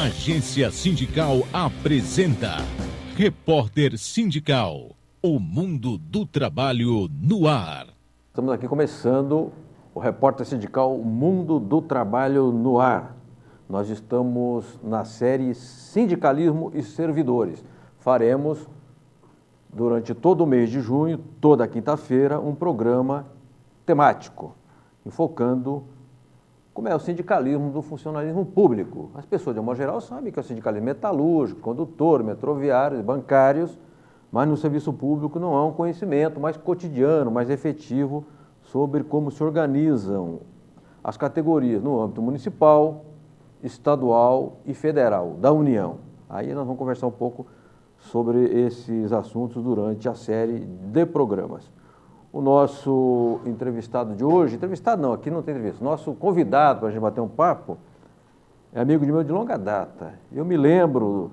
Agência Sindical apresenta Repórter Sindical, o mundo do trabalho no ar. Estamos aqui começando o Repórter Sindical, o mundo do trabalho no ar. Nós estamos na série Sindicalismo e Servidores. Faremos, durante todo o mês de junho, toda quinta-feira, um programa temático, enfocando como é o sindicalismo do funcionalismo público. As pessoas, de uma geral, sabem que é o sindicalismo metalúrgico, condutor, metroviários, bancários, mas no serviço público não há um conhecimento mais cotidiano, mais efetivo sobre como se organizam as categorias no âmbito municipal, estadual e federal, da União. Aí nós vamos conversar um pouco sobre esses assuntos durante a série de programas. O nosso entrevistado de hoje, entrevistado não, aqui não tem entrevista, nosso convidado para a gente bater um papo, é amigo de meu de longa data. Eu me lembro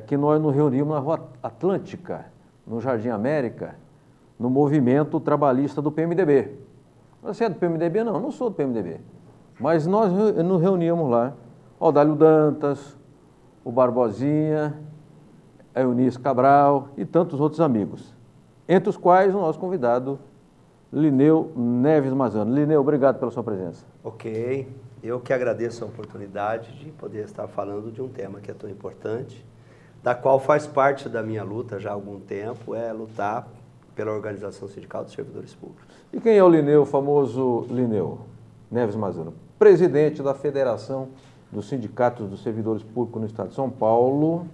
que nós nos reunimos na Rua Atlântica, no Jardim América, no movimento trabalhista do PMDB. Você é do PMDB? Não, não sou do PMDB. Mas nós nos reuníamos lá, o Dálio Dantas, o Barbosinha, a Eunice Cabral e tantos outros amigos. Entre os quais o nosso convidado, Lineu Neves Mazzano. Lineu, obrigado pela sua presença. Ok, eu que agradeço a oportunidade de poder estar falando de um tema que é tão importante, da qual faz parte da minha luta já há algum tempo, é lutar pela Organização Sindical dos Servidores Públicos. E quem é o Lineu, o famoso Lineu Neves Mazzano? Presidente da Federação dos Sindicatos dos Servidores Públicos no Estado de São Paulo,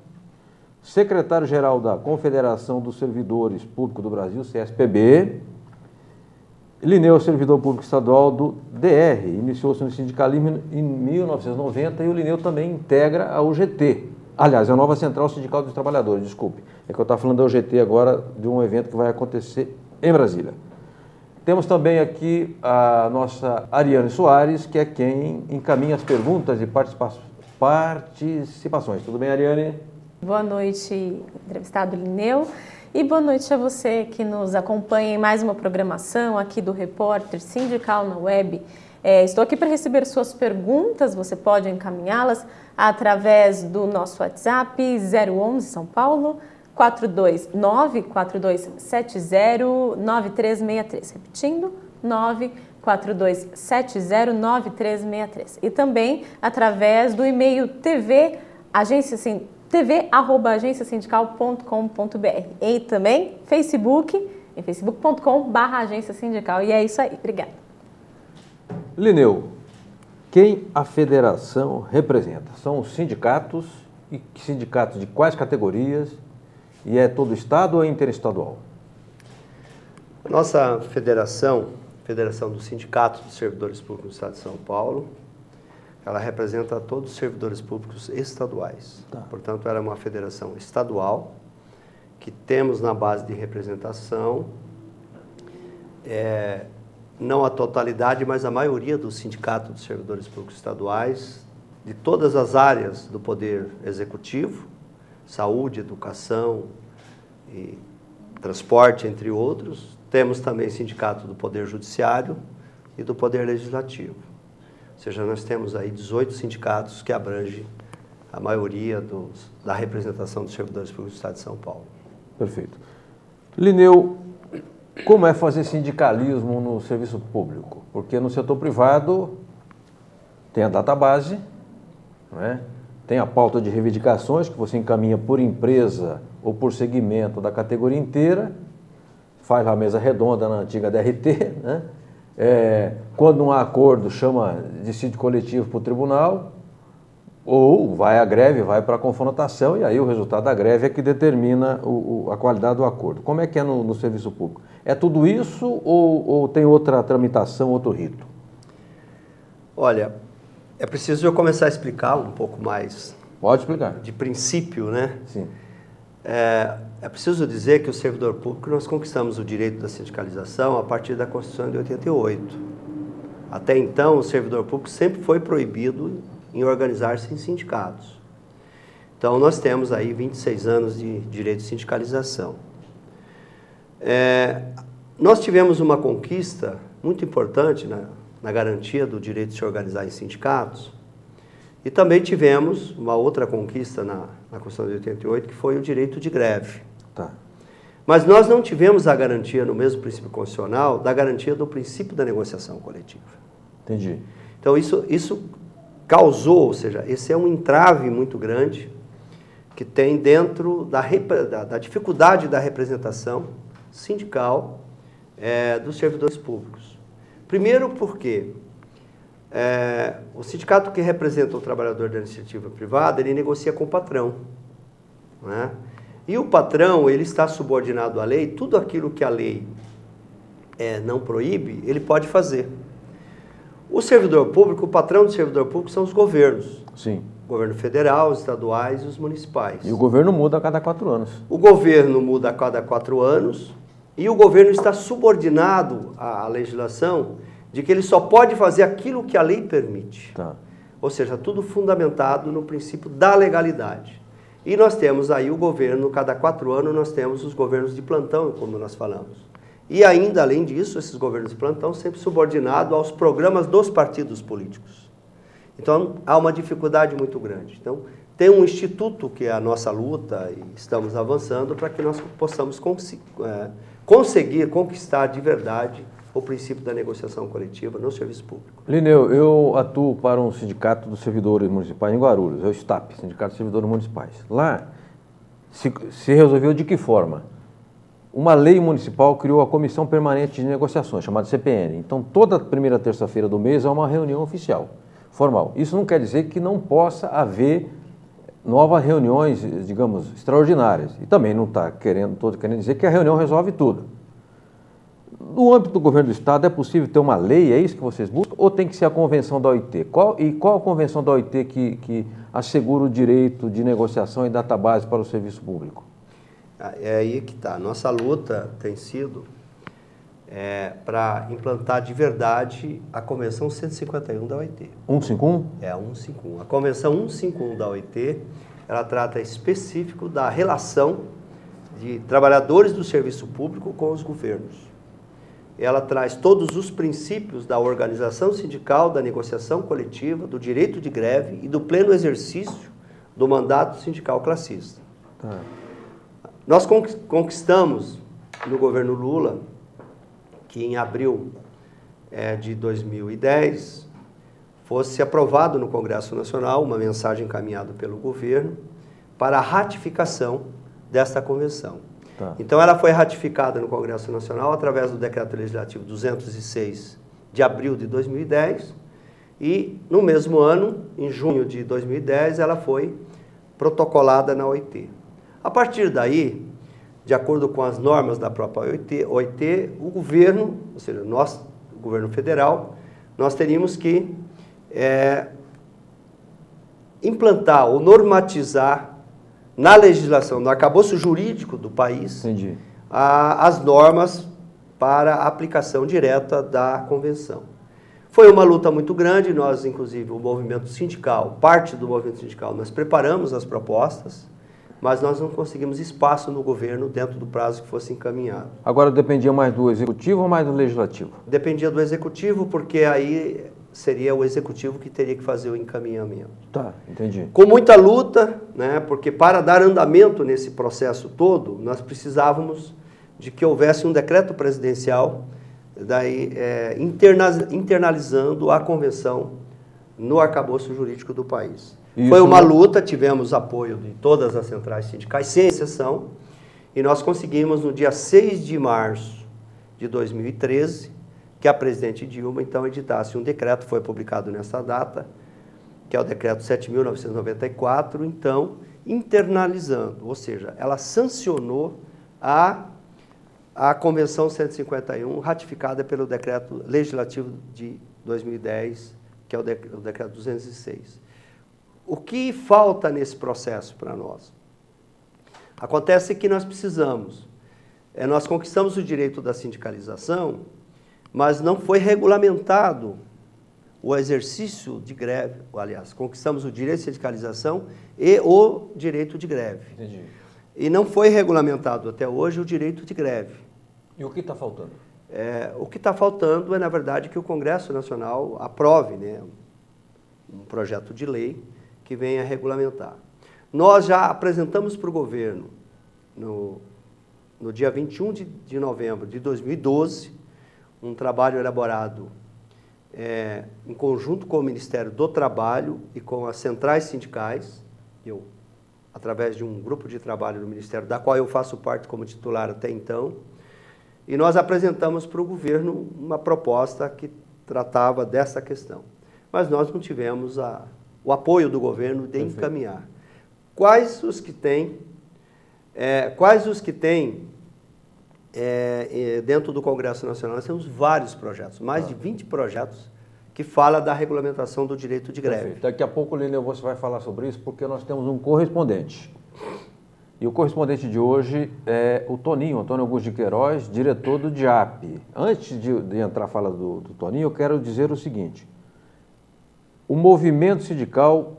secretário-geral da Confederação dos Servidores Públicos do Brasil, CSPB. Lineu é servidor público estadual do DR, iniciou-se no sindicalismo em 1990 e o Lineu também integra a UGT. Aliás, a nova Central Sindical dos Trabalhadores, desculpe. É que eu estava falando da UGT agora, de um evento que vai acontecer em Brasília. Temos também aqui a nossa Ariane Soares, que é quem encaminha as perguntas e participações. Tudo bem, Ariane? Boa noite, entrevistado Lineu, e boa noite a você que nos acompanha em mais uma programação aqui do Repórter Sindical na Web. Estou aqui para receber suas perguntas, você pode encaminhá-las através do nosso WhatsApp 011 São Paulo 429-4270-9363, repetindo, 94270-9363. E também através do e-mail tv@agenciasindical.com.br e também Facebook, em facebook.com/agência sindical. E é isso aí, obrigada. Lineu, quem a federação representa? São os sindicatos, e sindicatos de quais categorias? E é todo estado ou é interestadual? Nossa Federação dos Sindicatos dos Servidores Públicos do Estado de São Paulo, ela representa todos os servidores públicos estaduais. Tá. Portanto, ela é uma federação estadual, que temos na base de representação, não a totalidade, mas a maioria dos sindicatos dos servidores públicos estaduais, de todas as áreas do Poder Executivo, saúde, educação e transporte, entre outros. Temos também sindicato do Poder Judiciário e do Poder Legislativo. Ou seja, nós temos aí 18 sindicatos que abrangem a maioria da representação dos servidores públicos do Estado de São Paulo. Perfeito. Lineu, como é fazer sindicalismo no serviço público? Porque no setor privado tem a database, não é? Tem a pauta de reivindicações que você encaminha por empresa ou por segmento da categoria inteira, faz a mesa redonda na antiga DRT, né? Quando não há acordo, chama dissídio coletivo para o tribunal, ou vai à greve, vai para a confrontação, e aí o resultado da greve é que determina a qualidade do acordo. Como é que é no serviço público? É tudo isso ou tem outra tramitação, outro rito? Olha, é preciso eu começar a explicar um pouco mais. Pode explicar. De princípio, né? Sim. É preciso dizer que o servidor público, nós conquistamos o direito da sindicalização a partir da Constituição de 88. Até então, o servidor público sempre foi proibido em organizar-se em sindicatos. Então, nós temos aí 26 anos de direito de sindicalização. Nós tivemos uma conquista muito importante na garantia do direito de se organizar em sindicatos, E também tivemos uma outra conquista na Constituição de 88, que foi o direito de greve. Tá. Mas nós não tivemos a garantia, no mesmo princípio constitucional, da garantia do princípio da negociação coletiva. Entendi. Então, isso causou, ou seja, esse é um entrave muito grande que tem dentro da dificuldade da representação sindical dos servidores públicos. Primeiro porque o sindicato que representa o trabalhador da iniciativa privada, ele negocia com o patrão, né? E o patrão, ele está subordinado à lei, tudo aquilo que a lei não proíbe, ele pode fazer. O servidor público, o patrão do servidor público são os governos. Sim. O governo federal, os estaduais e os municipais. E o governo muda a cada 4 anos. O governo muda a cada 4 anos e o governo está subordinado à legislação de que ele só pode fazer aquilo que a lei permite. Tá. Ou seja, tudo fundamentado no princípio da legalidade. E nós temos aí o governo, cada 4 anos nós temos os governos de plantão, como nós falamos. E ainda, além disso, esses governos de plantão sempre subordinados aos programas dos partidos políticos. Então, há uma dificuldade muito grande. Então, tem um instituto que é a nossa luta e estamos avançando para que nós possamos conseguir conquistar de verdade o princípio da negociação coletiva no serviço público. Lineu, eu atuo para um sindicato dos servidores municipais em Guarulhos, é o STAP, Sindicato dos Servidores Municipais. Lá se resolveu de que forma? Uma lei municipal criou a Comissão Permanente de Negociações, chamada CPN. Então, toda primeira terça-feira do mês é uma reunião oficial, formal. Isso não quer dizer que não possa haver novas reuniões, digamos, extraordinárias. E também não estou querendo dizer que a reunião resolve tudo. No âmbito do governo do Estado, é possível ter uma lei, é isso que vocês buscam? Ou tem que ser a convenção da OIT? Qual a convenção da OIT que assegura o direito de negociação e database para o serviço público? É aí que está. Nossa luta tem sido para implantar de verdade a Convenção 151 da OIT. 151? É a 151. A Convenção 151 da OIT, ela trata específico da relação de trabalhadores do serviço público com os governos. Ela traz todos os princípios da organização sindical, da negociação coletiva, do direito de greve e do pleno exercício do mandato sindical classista. Tá. Nós conquistamos no governo Lula, que em abril de 2010 fosse aprovado no Congresso Nacional uma mensagem encaminhada pelo governo para a ratificação desta convenção. Tá. Então, ela foi ratificada no Congresso Nacional através do Decreto Legislativo 206 de abril de 2010 e, no mesmo ano, em junho de 2010, ela foi protocolada na OIT. A partir daí, de acordo com as normas da própria OIT, o governo, ou seja, nós, o governo federal, nós teríamos que implantar ou normatizar na legislação, no arcabouço jurídico do país, Entendi. As normas para a aplicação direta da convenção. Foi uma luta muito grande, nós, inclusive, o movimento sindical, parte do movimento sindical, nós preparamos as propostas, mas nós não conseguimos espaço no governo dentro do prazo que fosse encaminhado. Agora dependia mais do executivo ou mais do legislativo? Dependia do executivo, porque aí seria o executivo que teria que fazer o encaminhamento. Tá, entendi. Com muita luta, né, porque para dar andamento nesse processo todo, nós precisávamos de que houvesse um decreto presidencial internalizando a convenção no arcabouço jurídico do país. Isso. Foi uma luta, tivemos apoio de todas as centrais sindicais, sem exceção, e nós conseguimos no dia 6 de março de 2013 que a presidente Dilma, então, editasse um decreto, foi publicado nessa data, que é o decreto 7.994, então, internalizando, ou seja, ela sancionou a Convenção 151, ratificada pelo decreto legislativo de 2010, que é o decreto 206. O que falta nesse processo para nós? Acontece que nós precisamos, nós conquistamos o direito da sindicalização, mas não foi regulamentado o exercício de greve, aliás, conquistamos o direito de sindicalização e o direito de greve. Entendi. E não foi regulamentado até hoje o direito de greve. E o que está faltando? O que está faltando é, na verdade, que o Congresso Nacional aprove, né, um projeto de lei que venha regulamentar. Nós já apresentamos para o governo, no dia 21 de novembro de 2012, um trabalho elaborado em conjunto com o Ministério do Trabalho e com as centrais sindicais, através de um grupo de trabalho no Ministério, da qual eu faço parte como titular até então, e nós apresentamos para o governo uma proposta que tratava dessa questão. Mas nós não tivemos o apoio do governo de encaminhar. Quais os que têm dentro do Congresso Nacional? Nós temos vários projetos, mais de 20 projetos que falam da regulamentação do direito de greve. Perfeito. Daqui a pouco, Lineu, você vai falar sobre isso, porque nós temos um correspondente. E o correspondente de hoje é o Toninho, Antônio Augusto de Queiroz, diretor do DIAP. Antes de entrar a fala do Toninho, eu quero dizer o seguinte: o movimento sindical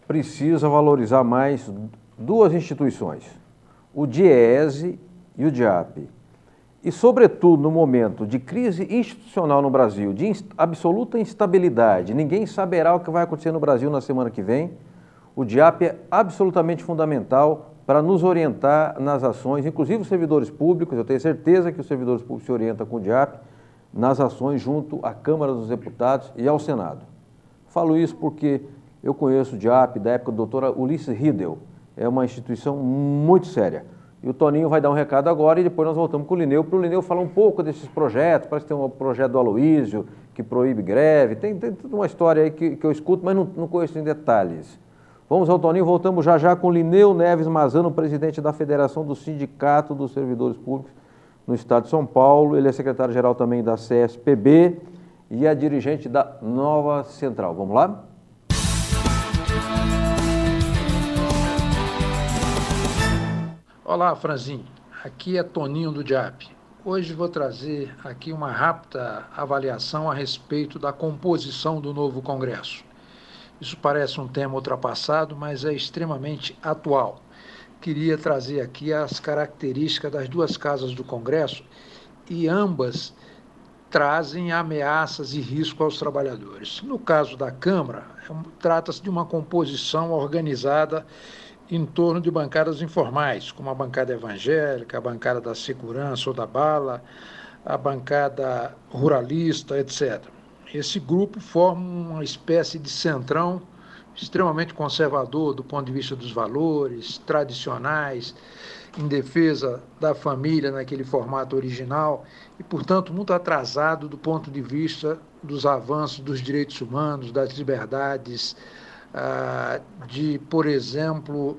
precisa valorizar mais duas instituições, o DIEESE e o DIAP. E, sobretudo, no momento de crise institucional no Brasil, de absoluta instabilidade, ninguém saberá o que vai acontecer no Brasil na semana que vem, o DIAP é absolutamente fundamental para nos orientar nas ações, inclusive os servidores públicos. Eu tenho certeza que os servidores públicos se orientam com o DIAP nas ações junto à Câmara dos Deputados e ao Senado. Falo isso porque eu conheço o DIAP da época do doutor Ulisses Riedel. É uma instituição muito séria. E o Toninho vai dar um recado agora e depois nós voltamos com o Lineu, para o Lineu falar um pouco desses projetos. Parece que tem um projeto do Aloísio, que proíbe greve. Tem toda uma história aí que eu escuto, mas não conheço em detalhes. Vamos ao Toninho, voltamos já com o Lineu Neves Mazano, presidente da Federação do Sindicato dos Servidores Públicos no Estado de São Paulo. Ele é secretário-geral também da CSPB e é dirigente da Nova Central. Vamos lá? Olá, Franzinho. Aqui é Toninho do DIAP. Hoje vou trazer aqui uma rápida avaliação a respeito da composição do novo Congresso. Isso parece um tema ultrapassado, mas é extremamente atual. Queria trazer aqui as características das duas casas do Congresso e ambas trazem ameaças e risco aos trabalhadores. No caso da Câmara, trata-se de uma composição organizada em torno de bancadas informais, como a bancada evangélica, a bancada da segurança ou da bala, a bancada ruralista, etc. Esse grupo forma uma espécie de centrão extremamente conservador do ponto de vista dos valores tradicionais, em defesa da família naquele formato original e, portanto, muito atrasado do ponto de vista dos avanços dos direitos humanos, das liberdades, por exemplo,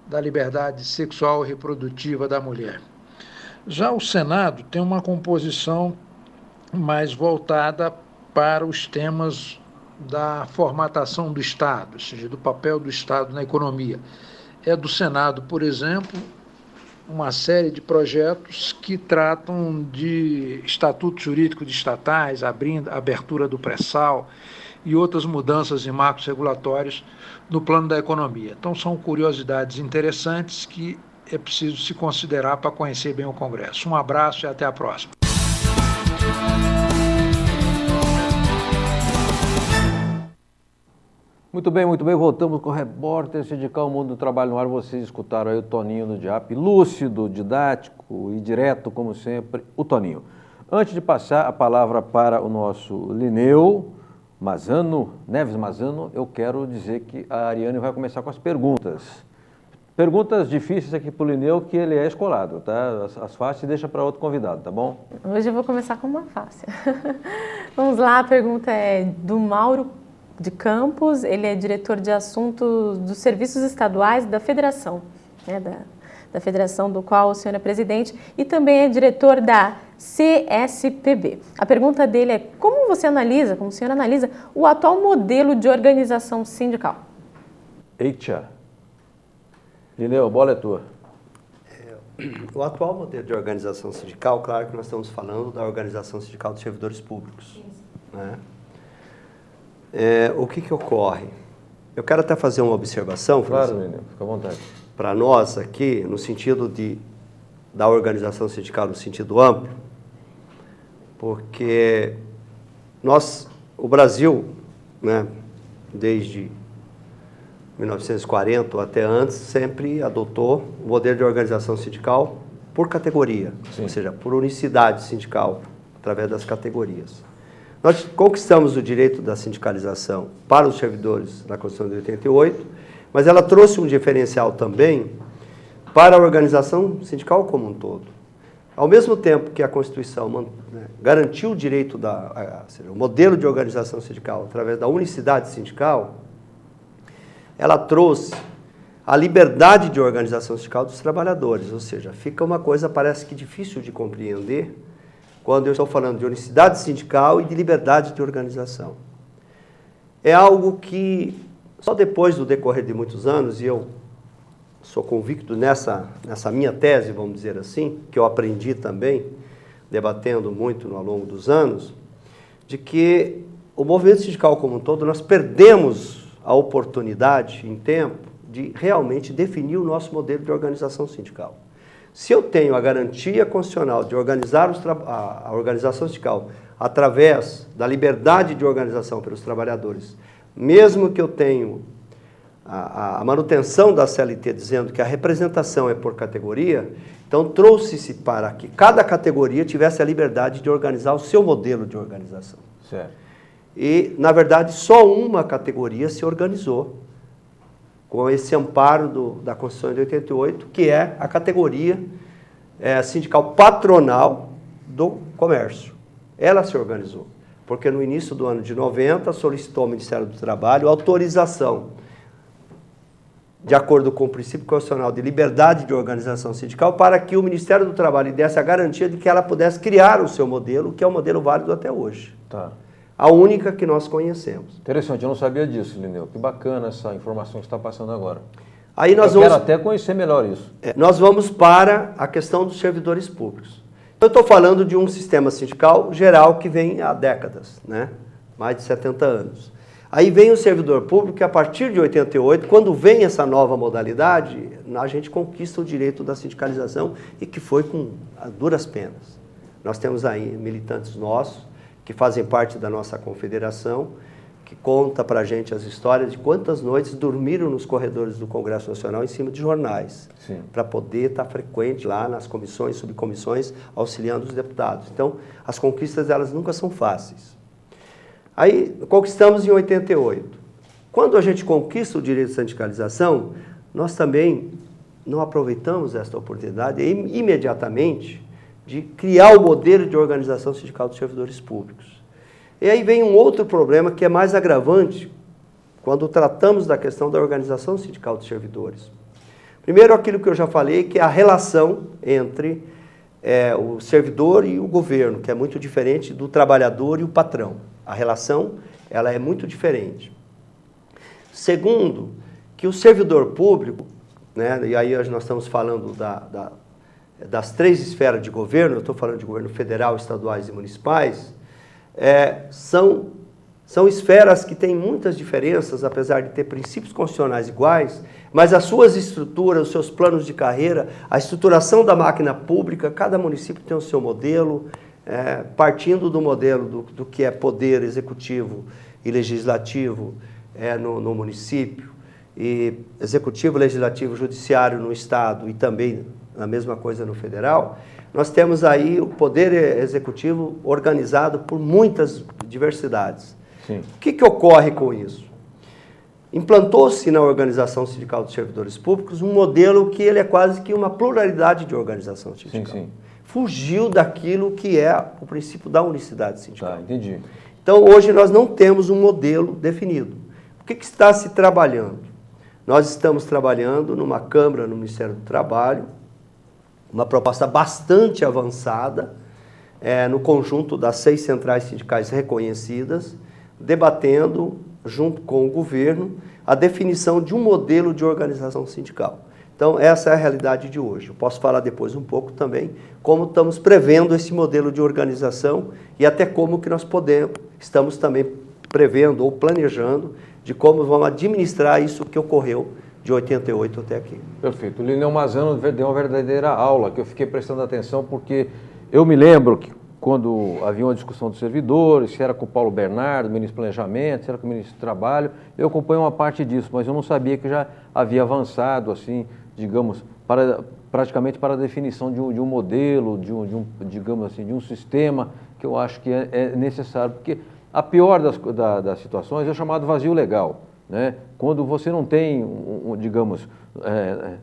da liberdade sexual e reprodutiva da mulher. Já o Senado tem uma composição mais voltada para os temas da formatação do Estado, ou seja, do papel do Estado na economia. É do Senado, por exemplo, uma série de projetos que tratam de estatuto jurídico de estatais, abertura do pré-sal e outras mudanças em marcos regulatórios no plano da economia. Então, são curiosidades interessantes que é preciso se considerar para conhecer bem o Congresso. Um abraço e até a próxima. Muito bem, voltamos com o Repórter Sindical Mundo do Trabalho no Ar. Vocês escutaram aí o Toninho do DIAP, lúcido, didático e direto, como sempre, o Toninho. Antes de passar a palavra para o nosso Lineu Neves Mazano, eu quero dizer que a Ariane vai começar com as perguntas. Perguntas difíceis aqui para o Lineu, que ele é escolado, tá? As fáceis deixa para outro convidado, tá bom? Hoje eu vou começar com uma fácil. Vamos lá, a pergunta é do Mauro de Campos. Ele é diretor de assuntos dos serviços estaduais da Federação, né, da Federação do qual o senhor é presidente, e também é diretor da CSPB. A pergunta dele é: como o senhor analisa o atual modelo de organização sindical? Eita! Lineu, a bola é tua. O atual modelo de organização sindical, claro que nós estamos falando da organização sindical dos servidores públicos. Né? O que ocorre? Eu quero até fazer uma observação, claro, Lineu, fica à vontade. Para nós aqui, no sentido da organização sindical no sentido amplo, porque o Brasil, né, desde 1940 ou até antes, sempre adotou o modelo de organização sindical por categoria, ou seja, por unicidade sindical, através das categorias. Nós conquistamos o direito da sindicalização para os servidores na Constituição de 88, mas ela trouxe um diferencial também para a organização sindical como um todo. Ao mesmo tempo que a Constituição garantiu o direito, o modelo de organização sindical através da unicidade sindical, ela trouxe a liberdade de organização sindical dos trabalhadores, ou seja, fica uma coisa, parece que difícil de compreender, quando eu estou falando de unicidade sindical e de liberdade de organização. É algo que, só depois do decorrer de muitos anos, e eu sou convicto nessa minha tese, vamos dizer assim, que eu aprendi também, debatendo muito ao longo dos anos, de que o movimento sindical como um todo, nós perdemos a oportunidade em tempo de realmente definir o nosso modelo de organização sindical. Se eu tenho a garantia constitucional de organizar a organização sindical através da liberdade de organização pelos trabalhadores, mesmo que eu tenho a manutenção da CLT dizendo que a representação é por categoria, então trouxe-se para que cada categoria tivesse a liberdade de organizar o seu modelo de organização. Certo. E, na verdade, só uma categoria se organizou com esse amparo da Constituição de 88, que é a categoria sindical patronal do comércio. Ela se organizou, porque no início do ano de 90 solicitou ao Ministério do Trabalho autorização, de acordo com o princípio constitucional de liberdade de organização sindical, para que o Ministério do Trabalho desse a garantia de que ela pudesse criar o seu modelo, que é o modelo válido até hoje. Tá. A única que nós conhecemos. Interessante, eu não sabia disso, Lineu. Que bacana essa informação que você está passando agora. Aí eu quero até conhecer melhor isso. Nós vamos para a questão dos servidores públicos. Eu estou falando de um sistema sindical geral que vem há décadas, né? Mais de 70 anos. Aí vem o servidor público que a partir de 88, quando vem essa nova modalidade, a gente conquista o direito da sindicalização e que foi com duras penas. Nós temos aí militantes nossos que fazem parte da nossa confederação, que conta para a gente as histórias de quantas noites dormiram nos corredores do Congresso Nacional em cima de jornais, para poder estar frequente lá nas comissões, subcomissões, auxiliando os deputados. Então, as conquistas, elas nunca são fáceis. Aí, conquistamos em 88. Quando a gente conquista o direito de sindicalização, nós também não aproveitamos esta oportunidade imediatamente de criar o modelo de organização sindical dos servidores públicos. E aí vem um outro problema que é mais agravante quando tratamos da questão da organização sindical dos servidores. Primeiro, aquilo que eu já falei, que é a relação entre o servidor e o governo, que é muito diferente do trabalhador e o patrão. A relação, ela é muito diferente. Segundo, que o servidor público, né, e aí nós estamos falando das três esferas de governo, eu estou falando de governo federal, estaduais e municipais, são esferas que têm muitas diferenças, apesar de ter princípios constitucionais iguais, mas as suas estruturas, os seus planos de carreira, a estruturação da máquina pública, cada município tem o seu modelo, partindo do modelo do que é poder executivo e legislativo no município, e executivo, legislativo, judiciário no estado e também a mesma coisa no federal, nós temos aí o poder executivo organizado por muitas diversidades. Sim. O que ocorre com isso? Implantou-se na organização sindical dos servidores públicos um modelo que ele é quase que uma pluralidade de organização sindical. Sim. Fugiu daquilo que é o princípio da unicidade sindical. Tá, entendi. Então, hoje nós não temos um modelo definido. O que está se trabalhando? Nós estamos trabalhando numa Câmara, no Ministério do Trabalho, uma proposta bastante avançada, no conjunto das 6 centrais sindicais reconhecidas, debatendo, junto com o governo, a definição de um modelo de organização sindical. Então, essa é a realidade de hoje. Eu posso falar depois um pouco também como estamos prevendo esse modelo de organização e até como que nós estamos também prevendo ou planejando de como vamos administrar isso que ocorreu de 88 até aqui. Perfeito. O Lineu Mazzano deu uma verdadeira aula, que eu fiquei prestando atenção, porque eu me lembro que quando havia uma discussão dos servidores, se era com o Paulo Bernardo, ministro do Planejamento, se era com o ministro do Trabalho. Eu acompanho uma parte disso, mas eu não sabia que já havia avançado, assim, digamos, praticamente para a definição de um modelo, digamos assim, de um sistema que eu acho que é necessário, porque a pior das situações é o chamado vazio legal, né? Quando você não tem, digamos,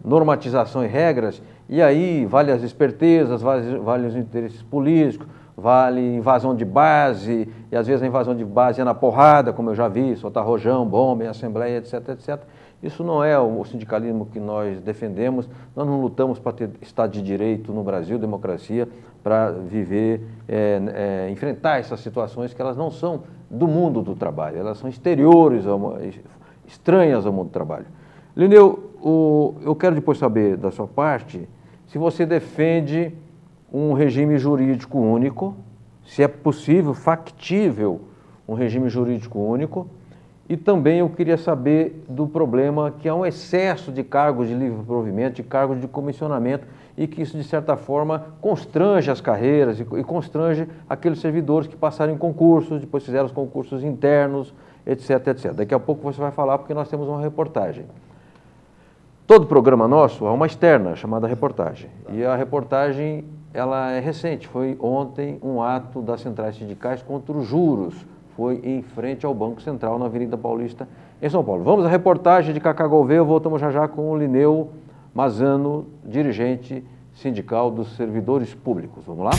normatização e regras, e aí vale as espertezas, vale os interesses políticos, vale invasão de base, e às vezes a invasão de base é na porrada, como eu já vi, soltar rojão, bomba em assembleia, etc, etc. Isso não é o sindicalismo que nós defendemos. Nós não lutamos para ter Estado de Direito no Brasil, democracia, para viver, enfrentar essas situações que elas não são do mundo do trabalho, elas são exteriores, estranhas ao mundo do trabalho. Lineu, eu quero depois saber da sua parte se você defende um regime jurídico único, se é possível, factível, um regime jurídico único. E também eu queria saber do problema que há um excesso de cargos de livre provimento, de cargos de comissionamento, e que isso, de certa forma, constrange as carreiras e constrange aqueles servidores que passaram em concursos, depois fizeram os concursos internos, etc, etc. Daqui a pouco você vai falar, porque nós temos uma reportagem. Todo programa nosso há uma externa, chamada reportagem. E a reportagem, ela é recente. Foi ontem um ato das centrais sindicais contra os juros. Foi em frente ao Banco Central, na Avenida Paulista, em São Paulo. Vamos à reportagem de Cacá Gouveia, voltamos já com o Lineu Mazzano, dirigente sindical dos servidores públicos. Vamos lá?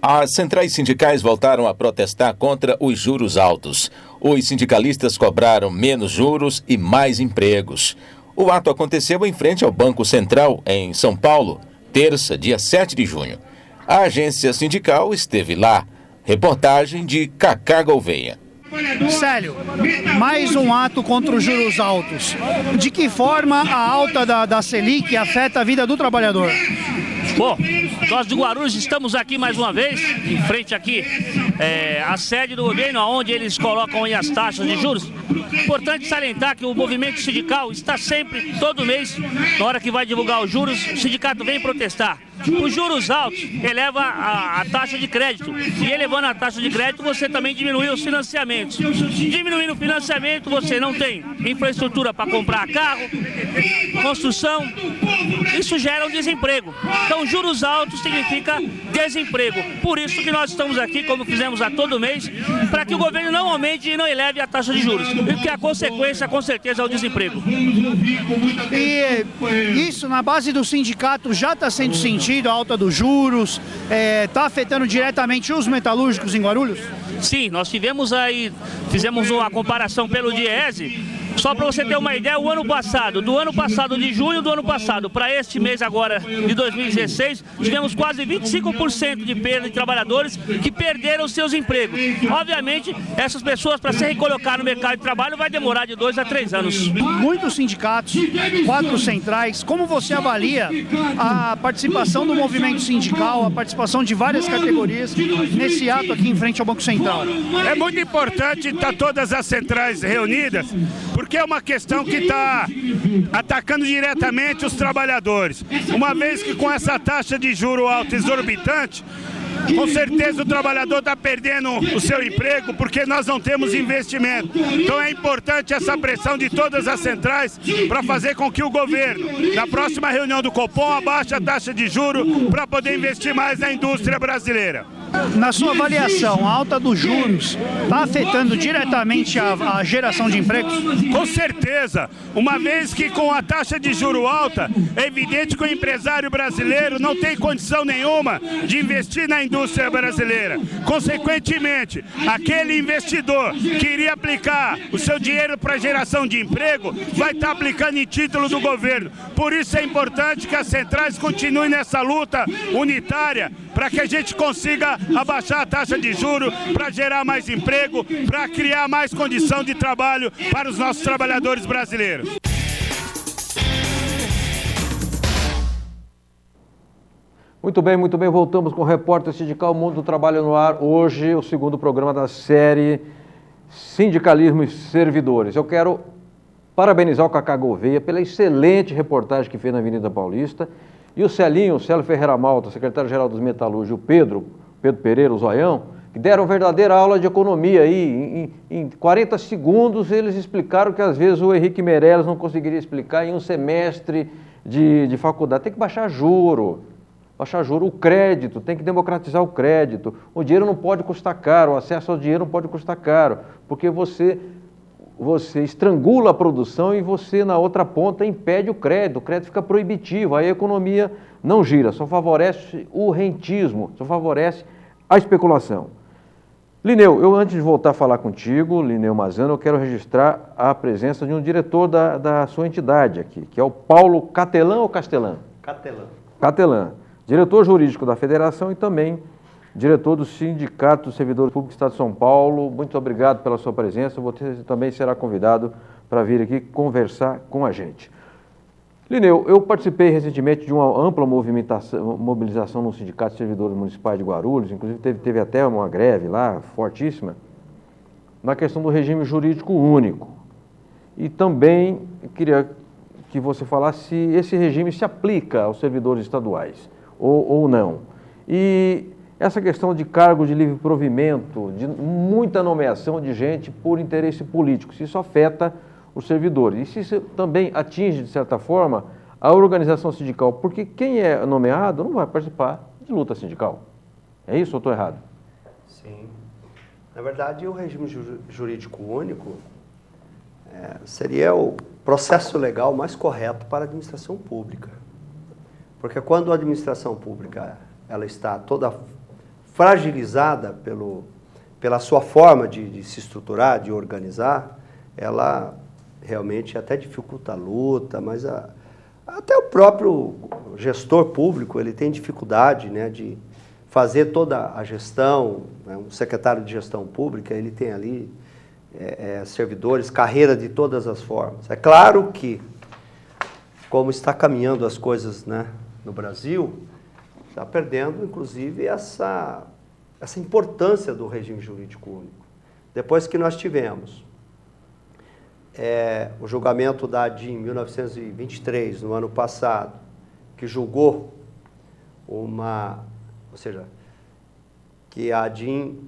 As centrais sindicais voltaram a protestar contra os juros altos. Os sindicalistas cobraram menos juros e mais empregos. O ato aconteceu em frente ao Banco Central, em São Paulo, terça, dia 7 de junho. A agência sindical esteve lá. Reportagem de Cacá Gouveia. Célio, mais um ato contra os juros altos. De que forma a alta da Selic afeta a vida do trabalhador? Bom, nós de Guarulhos estamos aqui mais uma vez, em frente aqui, à sede do governo, onde eles colocam aí as taxas de juros. Importante salientar que o movimento sindical está sempre, todo mês, na hora que vai divulgar os juros, o sindicato vem protestar. Os juros altos elevam a taxa de crédito, e elevando a taxa de crédito você também diminui os financiamentos. Diminuindo o financiamento você não tem infraestrutura para comprar carro, construção, isso gera um desemprego. Então juros altos significa desemprego. Por isso que nós estamos aqui, como fizemos a todo mês, para que o governo não aumente e não eleve a taxa de juros, e que a consequência com certeza é o desemprego. E isso na base do sindicato já está sendo sentido? A alta dos juros, está afetando diretamente os metalúrgicos em Guarulhos? Sim, nós fizemos uma comparação pelo Diese. Só para você ter uma ideia, do ano passado de junho do ano passado para este mês agora de 2016, tivemos quase 25% de perda de trabalhadores que perderam seus empregos. Obviamente, essas pessoas, para se recolocar no mercado de trabalho, vai demorar de 2 a 3 anos. Muitos sindicatos, 4 centrais, como você avalia a participação do movimento sindical, a participação de várias categorias nesse ato aqui em frente ao Banco Central? É muito importante estar todas as centrais reunidas, porque é uma questão que está atacando diretamente os trabalhadores. Uma vez que com essa taxa de juro alta exorbitante, com certeza o trabalhador está perdendo o seu emprego porque nós não temos investimento. Então é importante essa pressão de todas as centrais para fazer com que o governo, na próxima reunião do Copom, abaixe a taxa de juro para poder investir mais na indústria brasileira. Na sua avaliação, a alta dos juros está afetando diretamente a geração de empregos? Com certeza, uma vez que com a taxa de juro alta, é evidente que o empresário brasileiro não tem condição nenhuma de investir na indústria brasileira. Consequentemente, aquele investidor que iria aplicar o seu dinheiro para geração de emprego, vai estar aplicando em título do governo. Por isso é importante que as centrais continuem nessa luta unitária, para que a gente consiga abaixar a taxa de juros, para gerar mais emprego, para criar mais condição de trabalho para os nossos trabalhadores brasileiros. Muito bem, voltamos com o Repórter Sindical Mundo do Trabalho no Ar. Hoje, o segundo programa da série Sindicalismo e Servidores. Eu quero parabenizar o Cacá Gouveia pela excelente reportagem que fez na Avenida Paulista. E o Celinho, o Célio Ferreira Malta, secretário-geral dos Metalúrgicos, e o Pedro Pereira, o Zoião, que deram verdadeira aula de economia aí. Em 40 segundos eles explicaram que às vezes o Henrique Meirelles não conseguiria explicar em um semestre de faculdade. Tem que baixar juro, o crédito, tem que democratizar o crédito. O dinheiro não pode custar caro, o acesso ao dinheiro não pode custar caro, porque você estrangula a produção e você, na outra ponta, impede o crédito fica proibitivo, aí a economia não gira, só favorece o rentismo, só favorece a especulação. Linneu, eu antes de voltar a falar contigo, Linneu Mazzano, eu quero registrar a presença de um diretor da sua entidade aqui, que é o Paulo Catelan ou Castelã? Catelan, diretor jurídico da Federação e também diretor do Sindicato dos Servidores Públicos do Estado de São Paulo. Muito obrigado pela sua presença. Você também será convidado para vir aqui conversar com a gente. Linneu, eu participei recentemente de uma ampla mobilização no Sindicato de Servidores Municipais de Guarulhos, inclusive teve até uma greve lá, fortíssima, na questão do regime jurídico único. E também queria que você falasse se esse regime se aplica aos servidores estaduais ou não. E essa questão de cargo de livre provimento, de muita nomeação de gente por interesse político, se isso afeta os servidores. E se isso também atinge, de certa forma, a organização sindical, porque quem é nomeado não vai participar de luta sindical. É isso ou estou errado? Sim. Na verdade, o regime jurídico único seria o processo legal mais correto para a administração pública. Porque quando a administração pública ela está toda fragilizada pela sua forma de se estruturar, de organizar, ela realmente até dificulta a luta, mas até o próprio gestor público ele tem dificuldade, né, de fazer toda a gestão, né, um secretário de gestão pública, ele tem ali servidores, carreira de todas as formas. É claro que, como está caminhando as coisas, né, no Brasil, está perdendo, inclusive, essa importância do regime jurídico único. Depois que nós tivemos o julgamento da ADIM em 1923, no ano passado, que julgou ou seja, que a ADIM,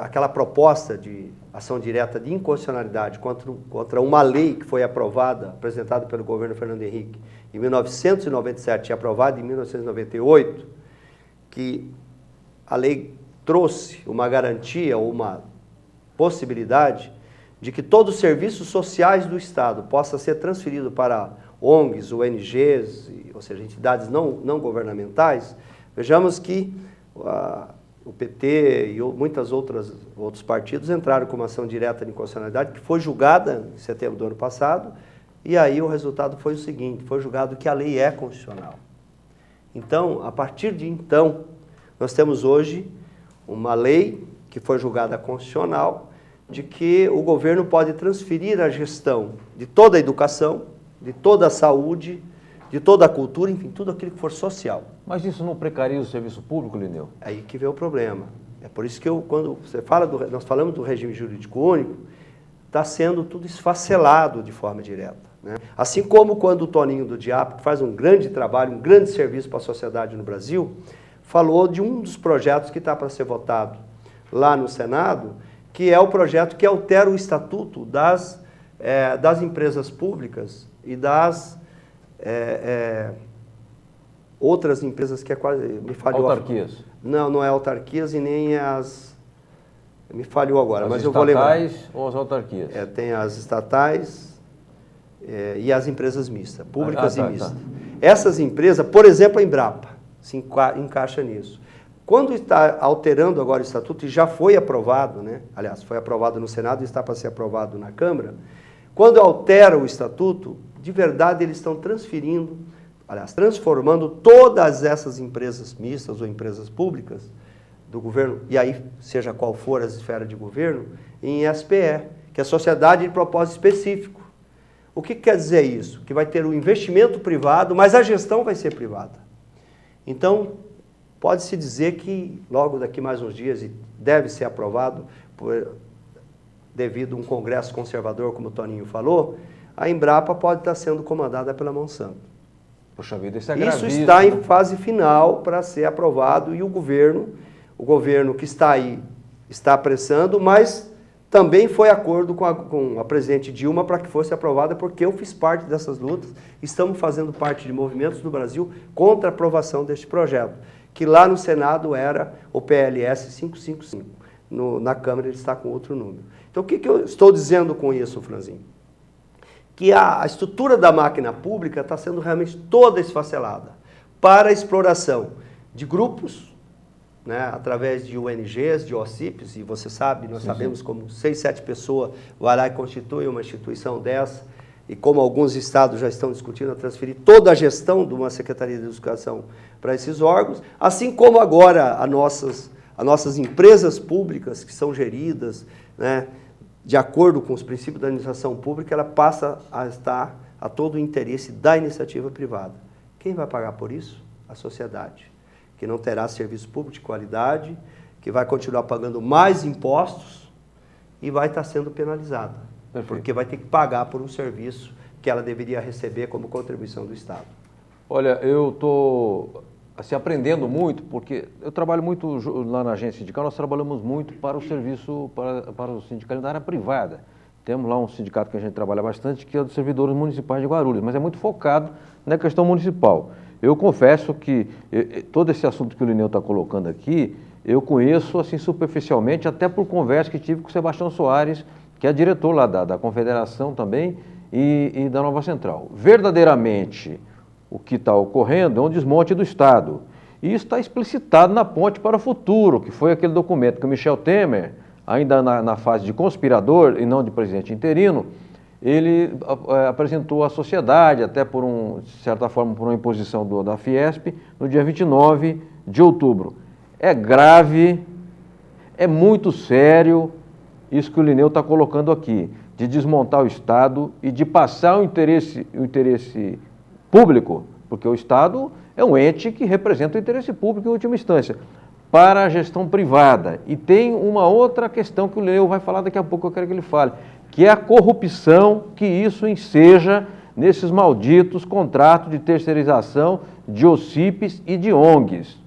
aquela proposta de ação direta de inconstitucionalidade contra uma lei que foi apresentada pelo governo Fernando Henrique em 1997 e aprovada em 1998, que a lei trouxe uma garantia ou uma possibilidade de que todos os serviços sociais do Estado possam ser transferidos para ONGs, ONGs, ou seja, entidades não governamentais. Vejamos que o PT e muitos outros partidos entraram com uma ação direta de inconstitucionalidade que foi julgada em setembro do ano passado, e aí o resultado foi o seguinte, foi julgado que a lei é constitucional. Então, a partir de então, nós temos hoje uma lei que foi julgada constitucional, de que o governo pode transferir a gestão de toda a educação, de toda a saúde, de toda a cultura, enfim, tudo aquilo que for social. Mas isso não precariza o serviço público, Linneu? Aí que vem o problema. É por isso que quando você fala nós falamos do regime jurídico único, está sendo tudo esfacelado de forma direta, né? Assim como quando o Toninho do Diap, que faz um grande trabalho, um grande serviço para a sociedade no Brasil, falou de um dos projetos que está para ser votado lá no Senado, que é o projeto que altera o estatuto das empresas públicas e das outras empresas que é quase... Me falhou. Autarquias? Não é autarquias e nem as... Me falhou agora, mas eu vou lembrar. As estatais ou as autarquias? Tem as estatais e as empresas mistas, públicas e mistas. Essas empresas, por exemplo, a Embrapa, se encaixa nisso. Quando está alterando agora o estatuto, e já foi aprovado, né? Aliás, foi aprovado no Senado e está para ser aprovado na Câmara, quando altera o estatuto, de verdade eles estão transformando todas essas empresas mistas ou empresas públicas do governo, e aí seja qual for a esfera de governo, em SPE, que é Sociedade de Propósito Específico. O que quer dizer isso? Que vai ter o investimento privado, mas a gestão vai ser privada. Então, pode-se dizer que logo daqui mais uns dias, e deve ser aprovado devido a um congresso conservador, como o Toninho falou, a Embrapa pode estar sendo comandada pela Monsanto. Puxa vida, isso é Isso gravíssimo. está em fase final para ser aprovado e o governo que está aí está apressando, mas também foi acordo com a presidente Dilma para que fosse aprovada, porque eu fiz parte dessas lutas, estamos fazendo parte de movimentos no Brasil contra a aprovação deste projeto, que lá no Senado era o PLS 555, na Câmara ele está com outro número. Então o que eu estou dizendo com isso, Franzinho? Que a estrutura da máquina pública está sendo realmente toda esfacelada para a exploração de grupos, né, através de ONGs, de OCIPs, e você sabe, nós sabemos como 6, 7 pessoas vai lá e constitui uma instituição dessa, e como alguns estados já estão discutindo a transferir toda a gestão de uma Secretaria de Educação para esses órgãos, assim como agora as nossas empresas públicas que são geridas, né, de acordo com os princípios da administração pública, ela passa a estar a todo o interesse da iniciativa privada. Quem vai pagar por isso? A sociedade, que não terá serviço público de qualidade, que vai continuar pagando mais impostos e vai estar sendo penalizada, porque vai ter que pagar por um serviço que ela deveria receber como contribuição do Estado. Olha, eu estou assim, aprendendo muito, porque eu trabalho muito lá na agência sindical, nós trabalhamos muito para o serviço, para o sindicalismo da área privada. Temos lá um sindicato que a gente trabalha bastante, que é dos servidores municipais de Guarulhos, mas é muito focado na questão municipal. Eu confesso que todo esse assunto que o Lineu está colocando aqui, eu conheço assim superficialmente, até por conversa que tive com o Sebastião Soares, que é diretor lá da Confederação também e da Nova Central. Verdadeiramente, o que está ocorrendo é um desmonte do Estado. E isso está explicitado na Ponte para o Futuro, que foi aquele documento que o Michel Temer, ainda na fase de conspirador e não de presidente interino, ele apresentou à sociedade, até de certa forma por uma imposição da Fiesp, no dia 29 de outubro. É grave, é muito sério isso que o Lineu está colocando aqui, de desmontar o Estado e de passar o interesse público, porque o Estado é um ente que representa o interesse público em última instância, para a gestão privada. E tem uma outra questão que o Lineu vai falar daqui a pouco, eu quero que ele fale, que é a corrupção que isso enseja nesses malditos contratos de terceirização de OCIPs e de ONGs.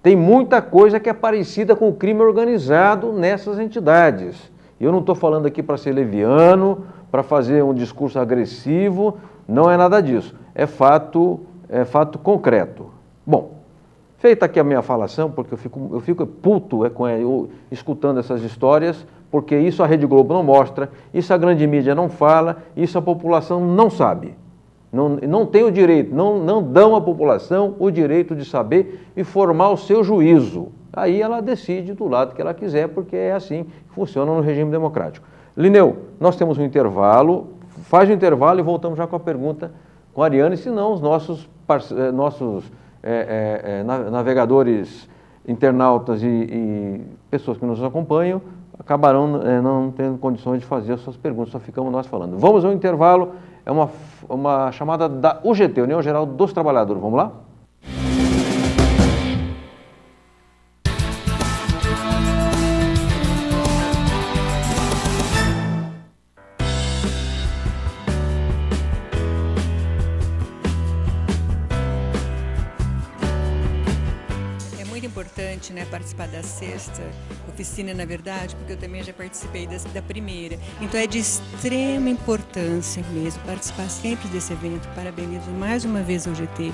Tem muita coisa que é parecida com o crime organizado nessas entidades. Eu não estou falando aqui para ser leviano, para fazer um discurso agressivo, não é nada disso. É fato concreto. Bom, feita aqui a minha falação, porque eu fico puto escutando essas histórias, porque isso a Rede Globo não mostra, isso a grande mídia não fala, isso a população não sabe. Não tem o direito, não dão à população o direito de saber e formar o seu juízo. Aí ela decide do lado que ela quiser, porque é assim que funciona no regime democrático. Lineu, nós temos um intervalo, faz o intervalo e voltamos já com a pergunta com a Ariane, senão os nossos navegadores, internautas e pessoas que nos acompanham acabarão não tendo condições de fazer as suas perguntas, só ficamos nós falando. Vamos ao intervalo, é uma chamada da UGT, União Geral dos Trabalhadores. Vamos lá? Importante, né, participar da sexta oficina, na verdade, porque eu também já participei da primeira. Então é de extrema importância mesmo participar sempre desse evento. Parabenizo mais uma vez a UGT,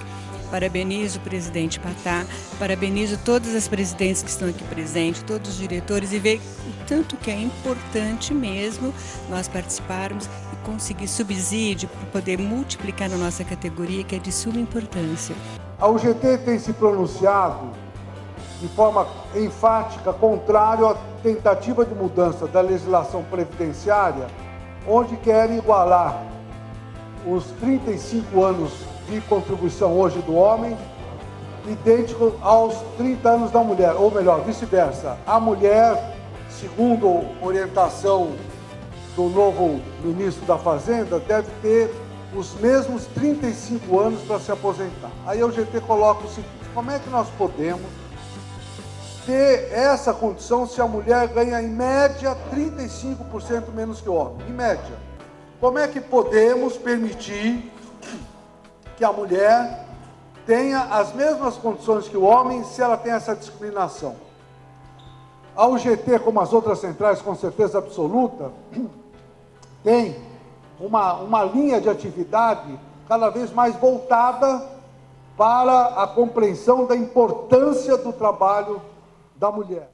parabenizo o presidente Patá, parabenizo todas as presidentes que estão aqui presentes, todos os diretores, e ver o tanto que é importante mesmo nós participarmos e conseguir subsídio para poder multiplicar na nossa categoria, que é de suma importância. A UGT tem se pronunciado de forma enfática, contrário à tentativa de mudança da legislação previdenciária, onde quer igualar os 35 anos de contribuição hoje do homem, idêntico aos 30 anos da mulher, ou melhor, vice-versa. A mulher, segundo orientação do novo ministro da Fazenda, deve ter os mesmos 35 anos para se aposentar. Aí a UGT coloca o seguinte: como é que nós podemos ter essa condição se a mulher ganha, em média, 35% menos que o homem, em média? Como é que podemos permitir que a mulher tenha as mesmas condições que o homem se ela tem essa discriminação? A UGT, como as outras centrais, com certeza absoluta, tem uma linha de atividade cada vez mais voltada para a compreensão da importância do trabalho da mulher.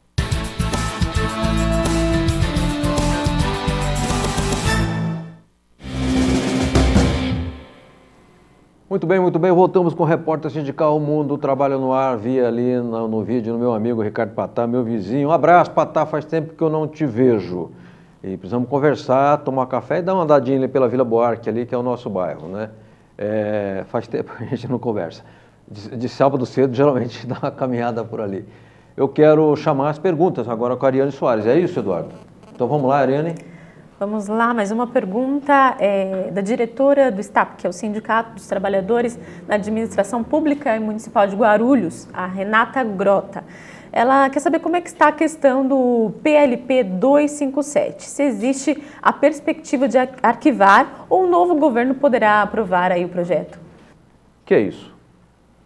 Muito bem, voltamos com o repórter sindical Mundo do Trabalho no Ar, via ali no vídeo no meu amigo Ricardo Patá, meu vizinho. Um abraço, Patá, faz tempo que eu não te vejo. E precisamos conversar, tomar café e dar uma andadinha ali pela Vila Buarque, ali, que é o nosso bairro, né? Faz tempo que a gente não conversa. De sábado cedo, geralmente, dá uma caminhada por ali. Eu quero chamar as perguntas agora com a Ariane Soares. É isso, Eduardo? Então vamos lá, Ariane. Vamos lá, mais uma pergunta da diretora do STAP, que é o Sindicato dos Trabalhadores na Administração Pública e Municipal de Guarulhos, a Renata Grota. Ela quer saber como é que está a questão do PLP 257, se existe a perspectiva de arquivar ou o novo governo poderá aprovar aí o projeto. Que é isso?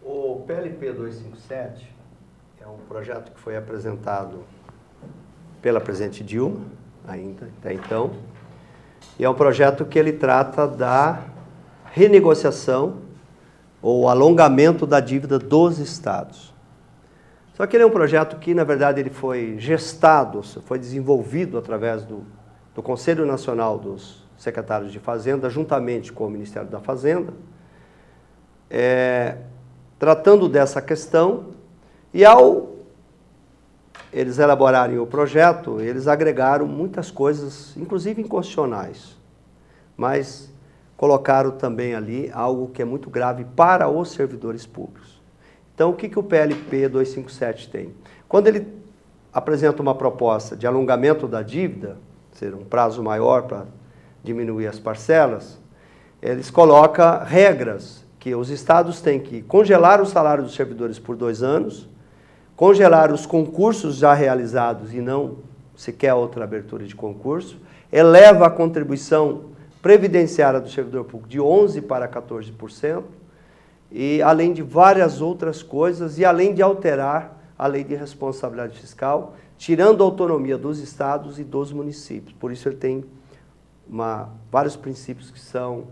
O PLP 257 é um projeto que foi apresentado pela presidente Dilma, ainda, até então, e é um projeto que ele trata da renegociação ou alongamento da dívida dos estados. Só que ele é um projeto que, na verdade, ele foi gestado, foi desenvolvido através do Conselho Nacional dos Secretários de Fazenda, juntamente com o Ministério da Fazenda, tratando dessa questão, e ao eles elaborarem o projeto, eles agregaram muitas coisas, inclusive inconstitucionais, mas colocaram também ali algo que é muito grave para os servidores públicos. Então, o que o PLP 257 tem? Quando ele apresenta uma proposta de alongamento da dívida, ser um prazo maior para diminuir as parcelas, eles colocam regras que os estados têm que congelar o salário dos servidores por 2 anos, congelar os concursos já realizados e não sequer outra abertura de concurso, eleva a contribuição previdenciária do servidor público de 11% para 14%, e além de várias outras coisas, e além de alterar a lei de responsabilidade fiscal, tirando a autonomia dos estados e dos municípios. Por isso ele tem vários princípios que são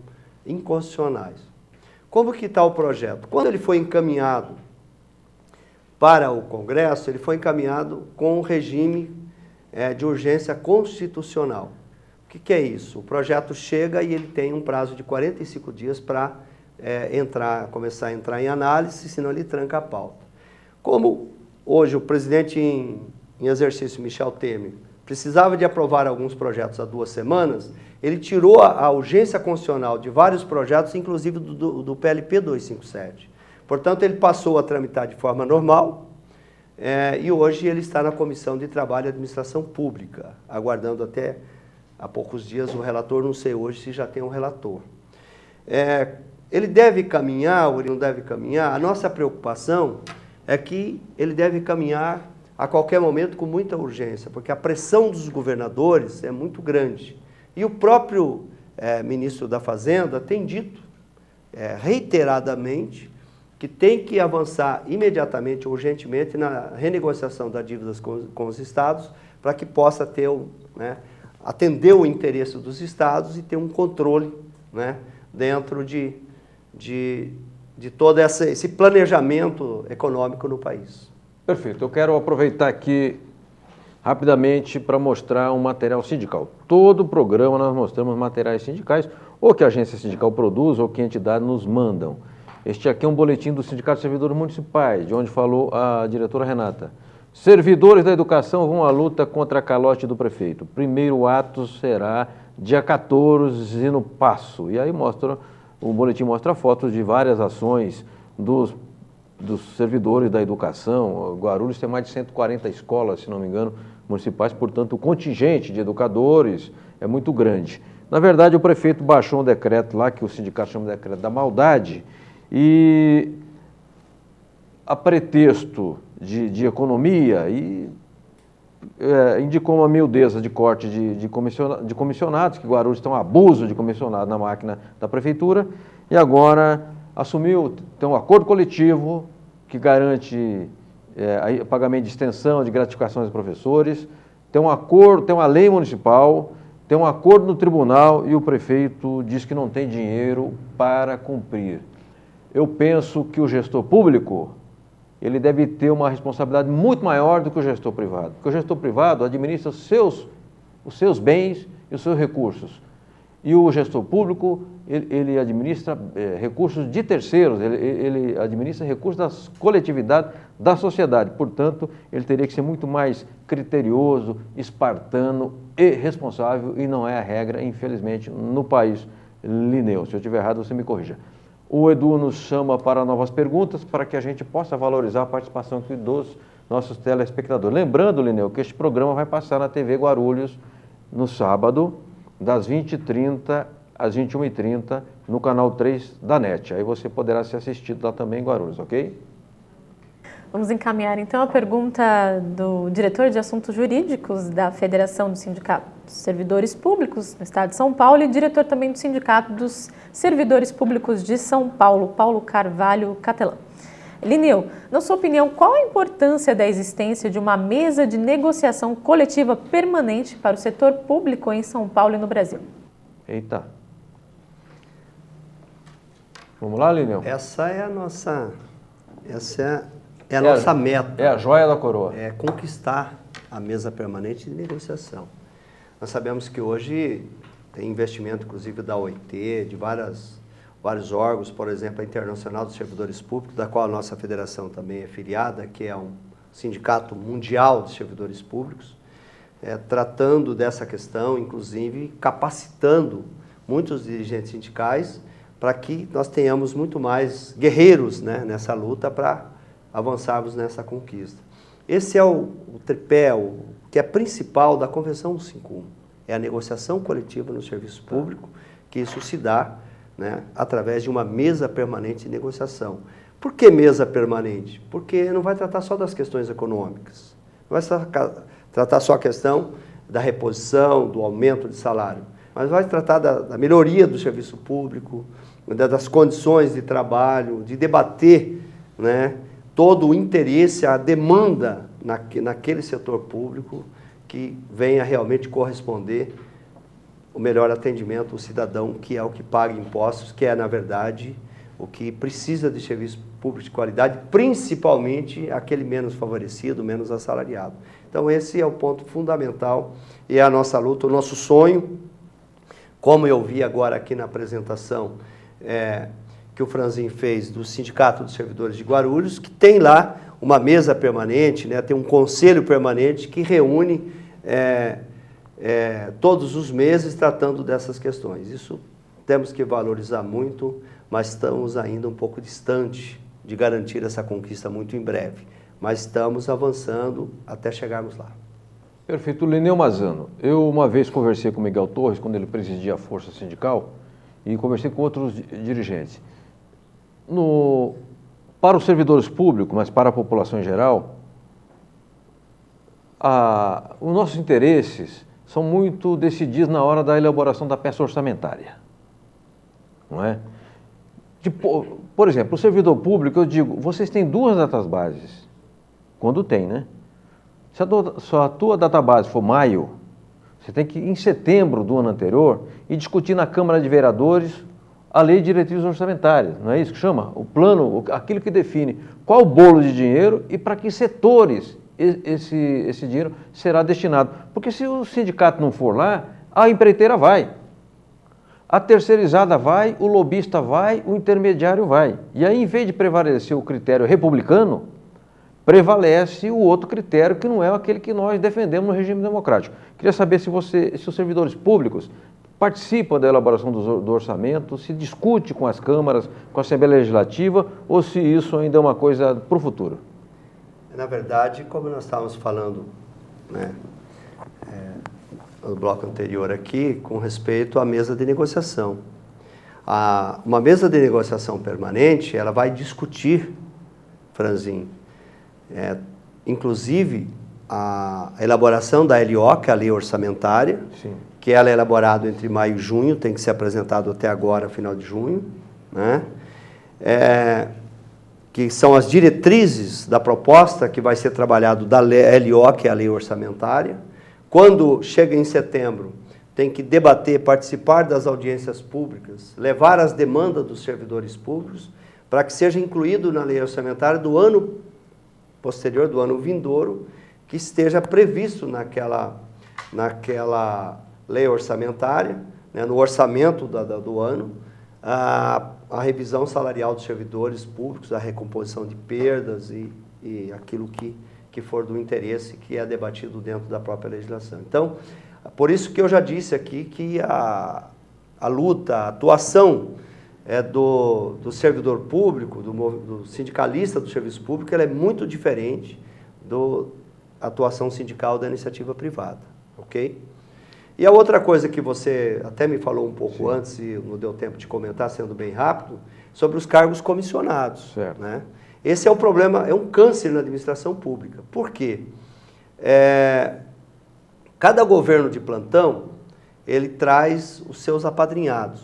inconstitucionais. Como que está o projeto? Quando ele foi encaminhado para o Congresso, ele foi encaminhado com um regime de urgência constitucional. O que é isso? O projeto chega e ele tem um prazo de 45 dias para começar a entrar em análise, senão ele tranca a pauta. Como hoje o presidente em exercício, Michel Temer, precisava de aprovar alguns projetos há 2 semanas, ele tirou a urgência constitucional de vários projetos, inclusive do PLP 257. Portanto, ele passou a tramitar de forma normal e hoje ele está na Comissão de Trabalho e Administração Pública, aguardando até há poucos dias o relator, não sei hoje se já tem um relator. Ele deve caminhar ou ele não deve caminhar? A nossa preocupação é que ele deve caminhar a qualquer momento com muita urgência, porque a pressão dos governadores é muito grande. E o próprio ministro da Fazenda tem dito reiteradamente que tem que avançar imediatamente, urgentemente, na renegociação das dívidas com os estados, para que possa ter, atender o interesse dos estados e ter um controle dentro de todo esse planejamento econômico no país. Perfeito. Eu quero aproveitar aqui rapidamente para mostrar um material sindical. Todo programa nós mostramos materiais sindicais, ou que a agência sindical produz, ou que a entidade nos mandam. Este aqui é um boletim do Sindicato de Servidores Municipais, de onde falou a diretora Renata. Servidores da educação vão à luta contra a calote do prefeito. Primeiro ato será dia 14 no Paço. E aí o boletim mostra fotos de várias ações dos servidores da educação. Guarulhos tem mais de 140 escolas, se não me engano, municipais, portanto o contingente de educadores é muito grande. Na verdade, o prefeito baixou um decreto lá, que o sindicato chama de decreto da maldade, e a pretexto de economia, e indicou uma miudeza de corte de comissionados, que Guarulhos tem um abuso de comissionado na máquina da prefeitura, e agora tem um acordo coletivo que garante pagamento de extensão, de gratificações aos professores, tem um acordo, tem uma lei municipal, tem um acordo no tribunal e o prefeito diz que não tem dinheiro para cumprir. Eu penso que o gestor público, ele deve ter uma responsabilidade muito maior do que o gestor privado. Porque o gestor privado administra os seus bens e os seus recursos. E o gestor público, ele administra recursos de terceiros, ele administra recursos da coletividade, da sociedade. Portanto, ele teria que ser muito mais criterioso, espartano e responsável, e não é a regra, infelizmente, no país. Linneu, se eu estiver errado, você me corrija. O Edu nos chama para novas perguntas, para que a gente possa valorizar a participação aqui dos nossos telespectadores. Lembrando, Linneu, que este programa vai passar na TV Guarulhos no sábado, das 20h30 às 21h30, no canal 3 da NET. Aí você poderá ser assistido lá também em Guarulhos, ok? Vamos encaminhar então a pergunta do diretor de Assuntos Jurídicos da Federação do Sindicato dos Servidores Públicos no Estado de São Paulo e diretor também do Sindicato dos Servidores Públicos de São Paulo, Paulo Carvalho Catelã. Linneu, na sua opinião, qual a importância da existência de uma mesa de negociação coletiva permanente para o setor público em São Paulo e no Brasil? Eita. Vamos lá, Linneu? Essa é a nossa meta. É a joia da coroa. É conquistar a mesa permanente de negociação. Nós sabemos que hoje tem investimento, inclusive, da OIT, de vários órgãos, por exemplo, a Internacional dos Servidores Públicos, da qual a nossa federação também é filiada, que é um sindicato mundial de servidores públicos, tratando dessa questão, inclusive capacitando muitos dirigentes sindicais para que nós tenhamos muito mais guerreiros, né, nessa luta para avançarmos nessa conquista. Esse é o tripé, que é principal da Convenção 151, é a negociação coletiva no serviço público, que isso se dá, né, através de uma mesa permanente de negociação. Por que mesa permanente? Porque não vai tratar só das questões econômicas, não vai tratar só a questão da reposição, do aumento de salário, mas vai tratar da melhoria do serviço público, das condições de trabalho, de debater, né, todo o interesse, a demanda naquele setor público que venha realmente corresponder o melhor atendimento ao cidadão, que é o que paga impostos, que é, na verdade, o que precisa de serviço público de qualidade, principalmente aquele menos favorecido, menos assalariado. Então, esse é o ponto fundamental e é a nossa luta, o nosso sonho, como eu vi agora aqui na apresentação que o Franzin fez do Sindicato dos Servidores de Guarulhos, que tem lá uma mesa permanente, né, tem um conselho permanente que reúne todos os meses tratando dessas questões. Isso temos que valorizar muito, mas estamos ainda um pouco distante de garantir essa conquista muito em breve. Mas estamos avançando até chegarmos lá. Perfeito. Linneu Mazzano, eu uma vez conversei com o Miguel Torres, quando ele presidia a Força Sindical, e conversei com outros dirigentes. Para os servidores públicos, mas para a população em geral, os nossos interesses são muito decididos na hora da elaboração da peça orçamentária. Não é? Por exemplo, o servidor público, eu digo, vocês têm 2 databases, quando tem, né? Se a tua database for maio, você tem que ir em setembro do ano anterior e discutir na Câmara de Vereadores a Lei de Diretrizes Orçamentárias, não é isso que chama? O plano, aquilo que define qual o bolo de dinheiro e para que setores esse dinheiro será destinado. Porque se o sindicato não for lá, a empreiteira vai, a terceirizada vai, o lobista vai, o intermediário vai. E aí, em vez de prevalecer o critério republicano, prevalece o outro critério que não é aquele que nós defendemos no regime democrático. Queria saber se os servidores públicos participam da elaboração do orçamento, se discute com as câmaras, com a Assembleia Legislativa, ou se isso ainda é uma coisa para o futuro. Na verdade, como nós estávamos falando, né, no bloco anterior aqui, com respeito à mesa de negociação. Uma mesa de negociação permanente, ela vai discutir, Franzin, inclusive a elaboração da LO, que é a Lei Orçamentária, Sim. que ela é elaborada entre maio e junho, tem que ser apresentado até agora, final de junho, né? Que são as diretrizes da proposta que vai ser trabalhado da LO, que é a Lei Orçamentária. Quando chega em setembro, tem que debater, participar das audiências públicas, levar as demandas dos servidores públicos, para que seja incluído na Lei Orçamentária do ano posterior, do ano vindouro, que esteja previsto naquela Lei Orçamentária, né, no orçamento do ano, a revisão salarial dos servidores públicos, a recomposição de perdas e aquilo que for do interesse que é debatido dentro da própria legislação. Então, por isso que eu já disse aqui que a luta, a atuação do servidor público, do sindicalista do serviço público, ela é muito diferente da atuação sindical da iniciativa privada, ok? E a outra coisa que você até me falou um pouco Sim. antes, e não deu tempo de comentar, sendo bem rápido, sobre os cargos comissionados. Certo. Né? Esse é um problema, é um câncer na administração pública. Por quê? Cada governo de plantão, ele traz os seus apadrinhados.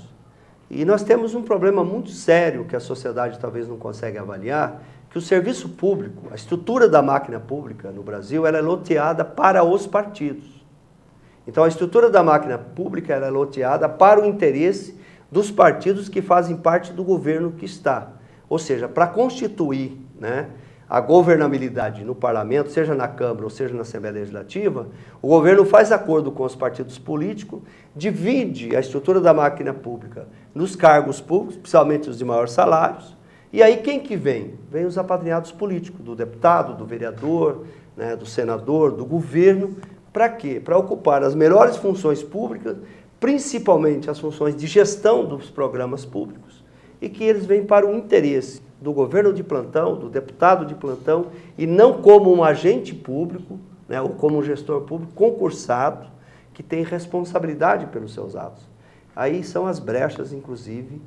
E nós temos um problema muito sério que a sociedade talvez não consegue avaliar, que o serviço público, a estrutura da máquina pública no Brasil, ela é loteada para os partidos. Então, a estrutura da máquina pública ela é loteada para o interesse dos partidos que fazem parte do governo que está. Ou seja, para constituir, né, a governabilidade no parlamento, seja na Câmara ou seja na Assembleia Legislativa, o governo faz acordo com os partidos políticos, divide a estrutura da máquina pública nos cargos públicos, principalmente os de maiores salários, e aí quem que vem? Vem os apadrinhados políticos, do deputado, do vereador, né, do senador, do governo. Para quê? Para ocupar as melhores funções públicas, principalmente as funções de gestão dos programas públicos, e que eles vêm para o interesse do governo de plantão, do deputado de plantão, e não como um agente público, né, ou como um gestor público concursado, que tem responsabilidade pelos seus atos. Aí são as brechas, inclusive,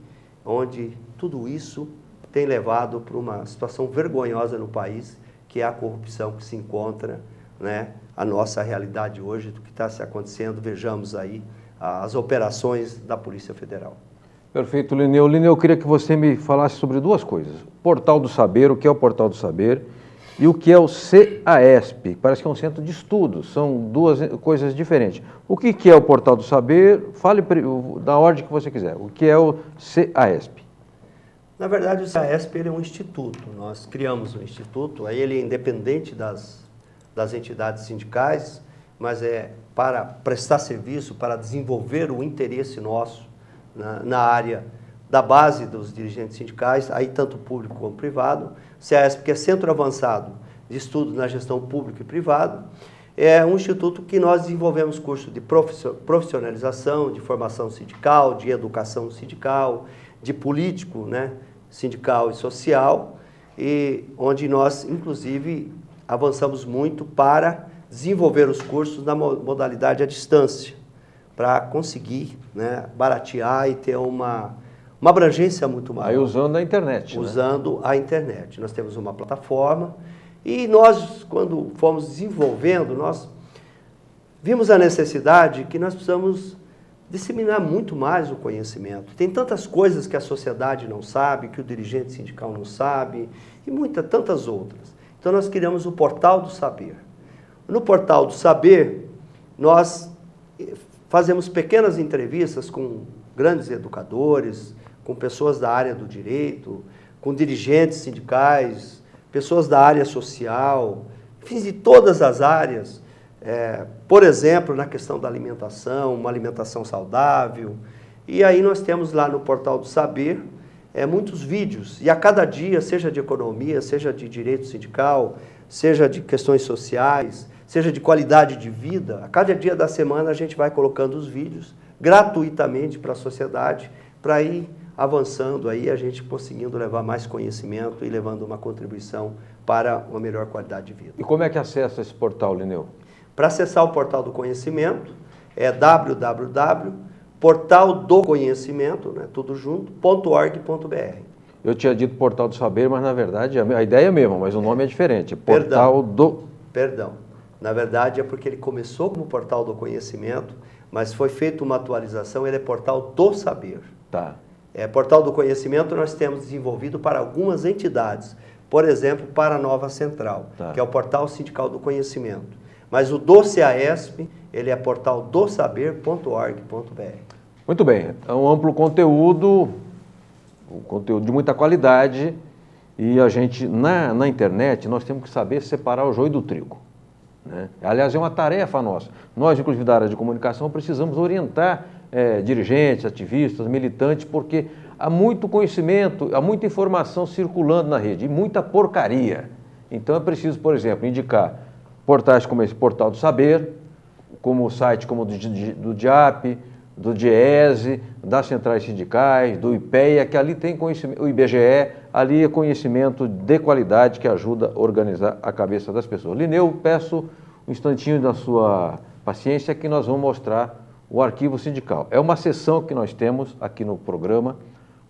onde tudo isso tem levado para uma situação vergonhosa no país, que é a corrupção que se encontra, né, a nossa realidade hoje, do que está se acontecendo. Vejamos aí as operações da Polícia Federal. Perfeito, Lineu. Lineu, eu queria que você me falasse sobre duas coisas. Portal do Saber, o que é o Portal do Saber, e o que é o CAESP. Parece que é um centro de estudos, são duas coisas diferentes. O que é o Portal do Saber? Fale da ordem que você quiser. O que é o CAESP? Na verdade, o CAESP ele é um instituto. Nós criamos um instituto, aí ele é independente das entidades sindicais, mas é para prestar serviço, para desenvolver o interesse nosso na área da base dos dirigentes sindicais, aí tanto público como privado. O CAESP, que é Centro Avançado de Estudos na Gestão Pública e Privada, é um instituto que nós desenvolvemos curso de profissionalização, de formação sindical, de educação sindical, de político, né, sindical e social, e onde nós, inclusive, avançamos muito para desenvolver os cursos na modalidade à distância, para conseguir, né, baratear e ter uma abrangência muito maior. Aí usando a internet. Usando a internet. Nós temos uma plataforma e nós, quando fomos desenvolvendo, nós vimos a necessidade que nós precisamos disseminar muito mais o conhecimento. Tem tantas coisas que a sociedade não sabe, que o dirigente sindical não sabe, e tantas outras. Então, nós criamos o Portal do Saber. No Portal do Saber, nós fazemos pequenas entrevistas com grandes educadores, com pessoas da área do direito, com dirigentes sindicais, pessoas da área social, enfim, de todas as áreas. Por exemplo, na questão da alimentação, uma alimentação saudável. E aí nós temos lá no Portal do Saber muitos vídeos, e a cada dia, seja de economia, seja de direito sindical, seja de questões sociais, seja de qualidade de vida, a cada dia da semana a gente vai colocando os vídeos gratuitamente para a sociedade, para ir avançando aí, a gente conseguindo levar mais conhecimento e levando uma contribuição para uma melhor qualidade de vida. E como é que acessa esse portal, Lineu? Para acessar o Portal do Conhecimento, é www.portaldoconhecimento, né, tudo junto, .org.br. Eu tinha dito Portal do Saber, mas na verdade a ideia é a mesma, mas o nome é diferente. Portal do... Perdão. Na verdade, é porque ele começou como portal do conhecimento, mas foi feita uma atualização, ele é portal do saber. Tá. Portal do conhecimento nós temos desenvolvido para algumas entidades, por exemplo, para a Nova Central, que é o portal sindical do conhecimento. Mas o do CEAESP, ele é portal do saber.org.br. Muito bem, é um amplo conteúdo, um conteúdo de muita qualidade, e a gente, na internet, nós temos que saber separar o joio do trigo, né? Aliás, é uma tarefa nossa. Nós, inclusive da área de comunicação, precisamos orientar dirigentes, ativistas, militantes, porque há muito conhecimento, há muita informação circulando na rede, e muita porcaria. Então é preciso, por exemplo, indicar portais como esse Portal do Saber, como site como do DIAP, do DIESE, das centrais sindicais, do IPEA, que ali tem conhecimento, o IBGE, ali é conhecimento de qualidade que ajuda a organizar a cabeça das pessoas. Lineu, peço um instantinho da sua paciência que nós vamos mostrar o arquivo sindical. É uma sessão que nós temos aqui no programa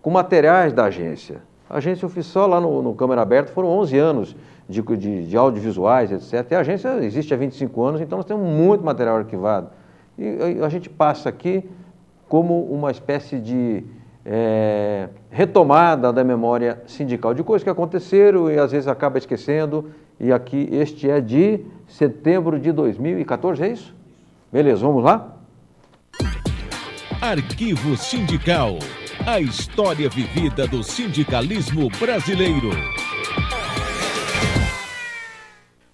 com materiais da agência. A agência oficial lá no Câmara Aberta foram 11 anos de audiovisuais, etc. E a agência existe há 25 anos, então nós temos muito material arquivado. E a gente passa aqui como uma espécie de retomada da memória sindical, de coisas que aconteceram e às vezes acaba esquecendo. E aqui este é de setembro de 2014, é isso? Beleza, vamos lá? Arquivo Sindical. A história vivida do sindicalismo brasileiro.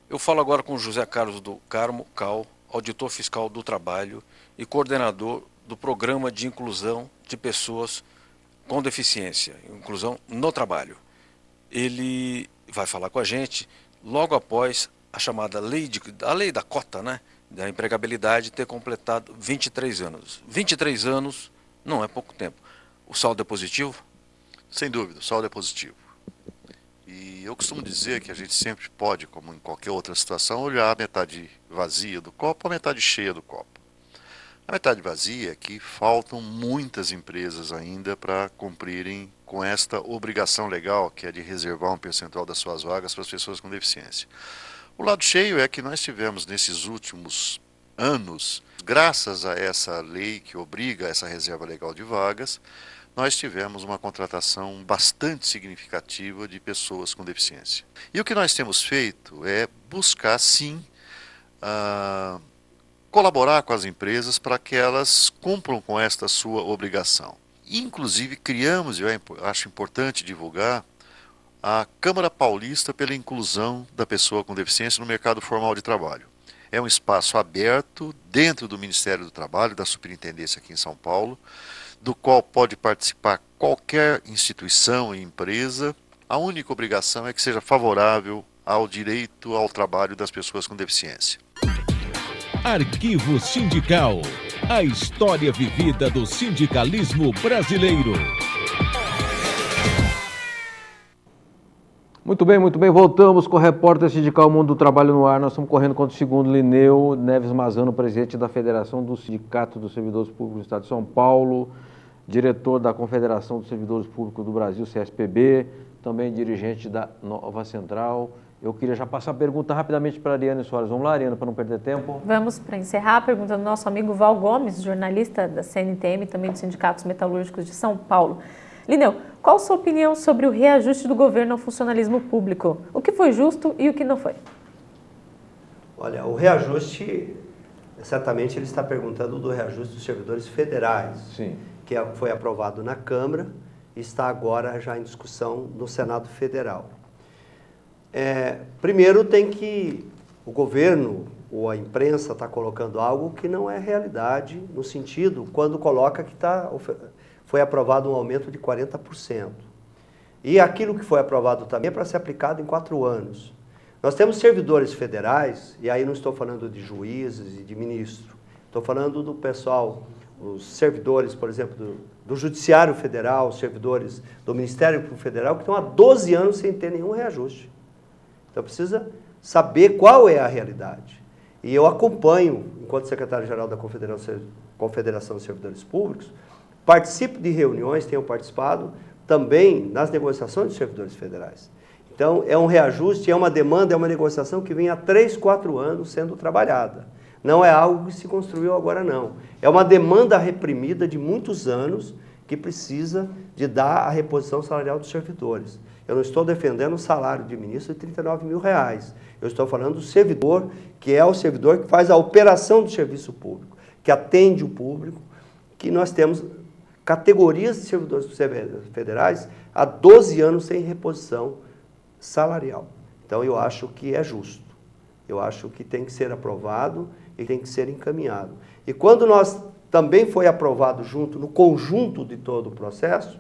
Eu falo agora com José Carlos do Carmo Cal, auditor fiscal do trabalho e coordenador do Programa de Inclusão de Pessoas com Deficiência, Inclusão no Trabalho. Ele vai falar com a gente logo após a chamada a lei da cota, né, da empregabilidade ter completado 23 anos. 23 anos não é pouco tempo. O saldo é positivo? Sem dúvida, o saldo é positivo. E eu costumo dizer que a gente sempre pode, como em qualquer outra situação, olhar a metade vazia do copo ou a metade cheia do copo. A metade vazia é que faltam muitas empresas ainda para cumprirem com esta obrigação legal, que é de reservar um percentual das suas vagas para as pessoas com deficiência. O lado cheio é que nós tivemos nesses últimos anos, graças a essa lei que obriga essa reserva legal de vagas, nós tivemos uma contratação bastante significativa de pessoas com deficiência. E o que nós temos feito é buscar, sim, colaborar com as empresas para que elas cumpram com esta sua obrigação. Inclusive, criamos, e eu acho importante divulgar, a Câmara Paulista pela Inclusão da Pessoa com Deficiência no mercado formal de trabalho. É um espaço aberto dentro do Ministério do Trabalho, da Superintendência aqui em São Paulo, do qual pode participar qualquer instituição e empresa. A única obrigação é que seja favorável ao direito ao trabalho das pessoas com deficiência. Arquivo Sindical. A história vivida do sindicalismo brasileiro. Muito bem, voltamos com o repórter sindical Mundo do Trabalho no ar. Nós estamos correndo contra o segundo Lineu Neves Mazano, presidente da Federação do Sindicato dos Servidores Públicos do Estado de São Paulo, diretor da Confederação dos Servidores Públicos do Brasil, CSPB, também dirigente da Nova Central. Eu queria já passar a pergunta rapidamente para a Ariane Soares. Vamos lá, Ariane, para não perder tempo. Vamos para encerrar a pergunta do nosso amigo Val Gomes, jornalista da CNTM, também dos Sindicatos Metalúrgicos de São Paulo. Lineu, qual a sua opinião sobre o reajuste do governo ao funcionalismo público? O que foi justo e o que não foi? Olha, o reajuste, certamente ele está perguntando do reajuste dos servidores federais, sim, que foi aprovado na Câmara e está agora já em discussão no Senado Federal. Primeiro tem que o governo ou a imprensa está colocando algo que não é realidade, no sentido, quando coloca que foi aprovado um aumento de 40%. E aquilo que foi aprovado também é para ser aplicado em 4 anos. Nós temos servidores federais, e aí não estou falando de juízes e de ministros, estou falando do pessoal, os servidores, por exemplo, do Judiciário Federal, os servidores do Ministério Público Federal, que estão há 12 anos sem ter nenhum reajuste. Então precisa saber qual é a realidade. E eu acompanho, enquanto secretário-geral da Confederação dos Servidores Públicos, participo de reuniões, tenho participado também nas negociações dos servidores federais. Então, é um reajuste, é uma demanda, é uma negociação que vem há 3, 4 anos sendo trabalhada. Não é algo que se construiu agora, não. É uma demanda reprimida de muitos anos que precisa de dar a reposição salarial dos servidores. Eu não estou defendendo o salário de ministro de R$39 mil. Eu estou falando do servidor, que é o servidor que faz a operação do serviço público, que atende o público, que nós temos categorias de servidores federais há 12 anos sem reposição salarial. Então, eu acho que é justo. Eu acho que tem que ser aprovado e tem que ser encaminhado. E quando nós também foi aprovado junto, no conjunto de todo o processo,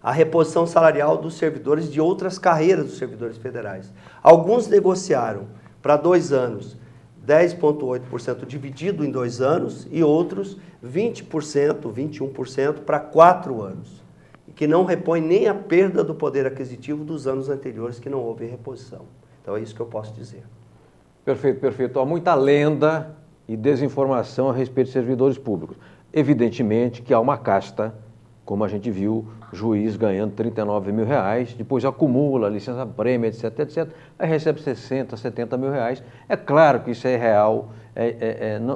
a reposição salarial dos servidores de outras carreiras dos servidores federais. Alguns negociaram para 2 anos 10,8% dividido em 2 anos e outros 20%, 21% para 4 anos. Que não repõe nem a perda do poder aquisitivo dos anos anteriores que não houve reposição. Então é isso que eu posso dizer. Perfeito, perfeito. Há muita lenda e desinformação a respeito de servidores públicos. Evidentemente que há uma casta, como a gente viu, juiz ganhando R$39 mil, depois acumula licença prêmio, etc, etc, aí recebe 60, 70 mil reais. É claro que isso é real,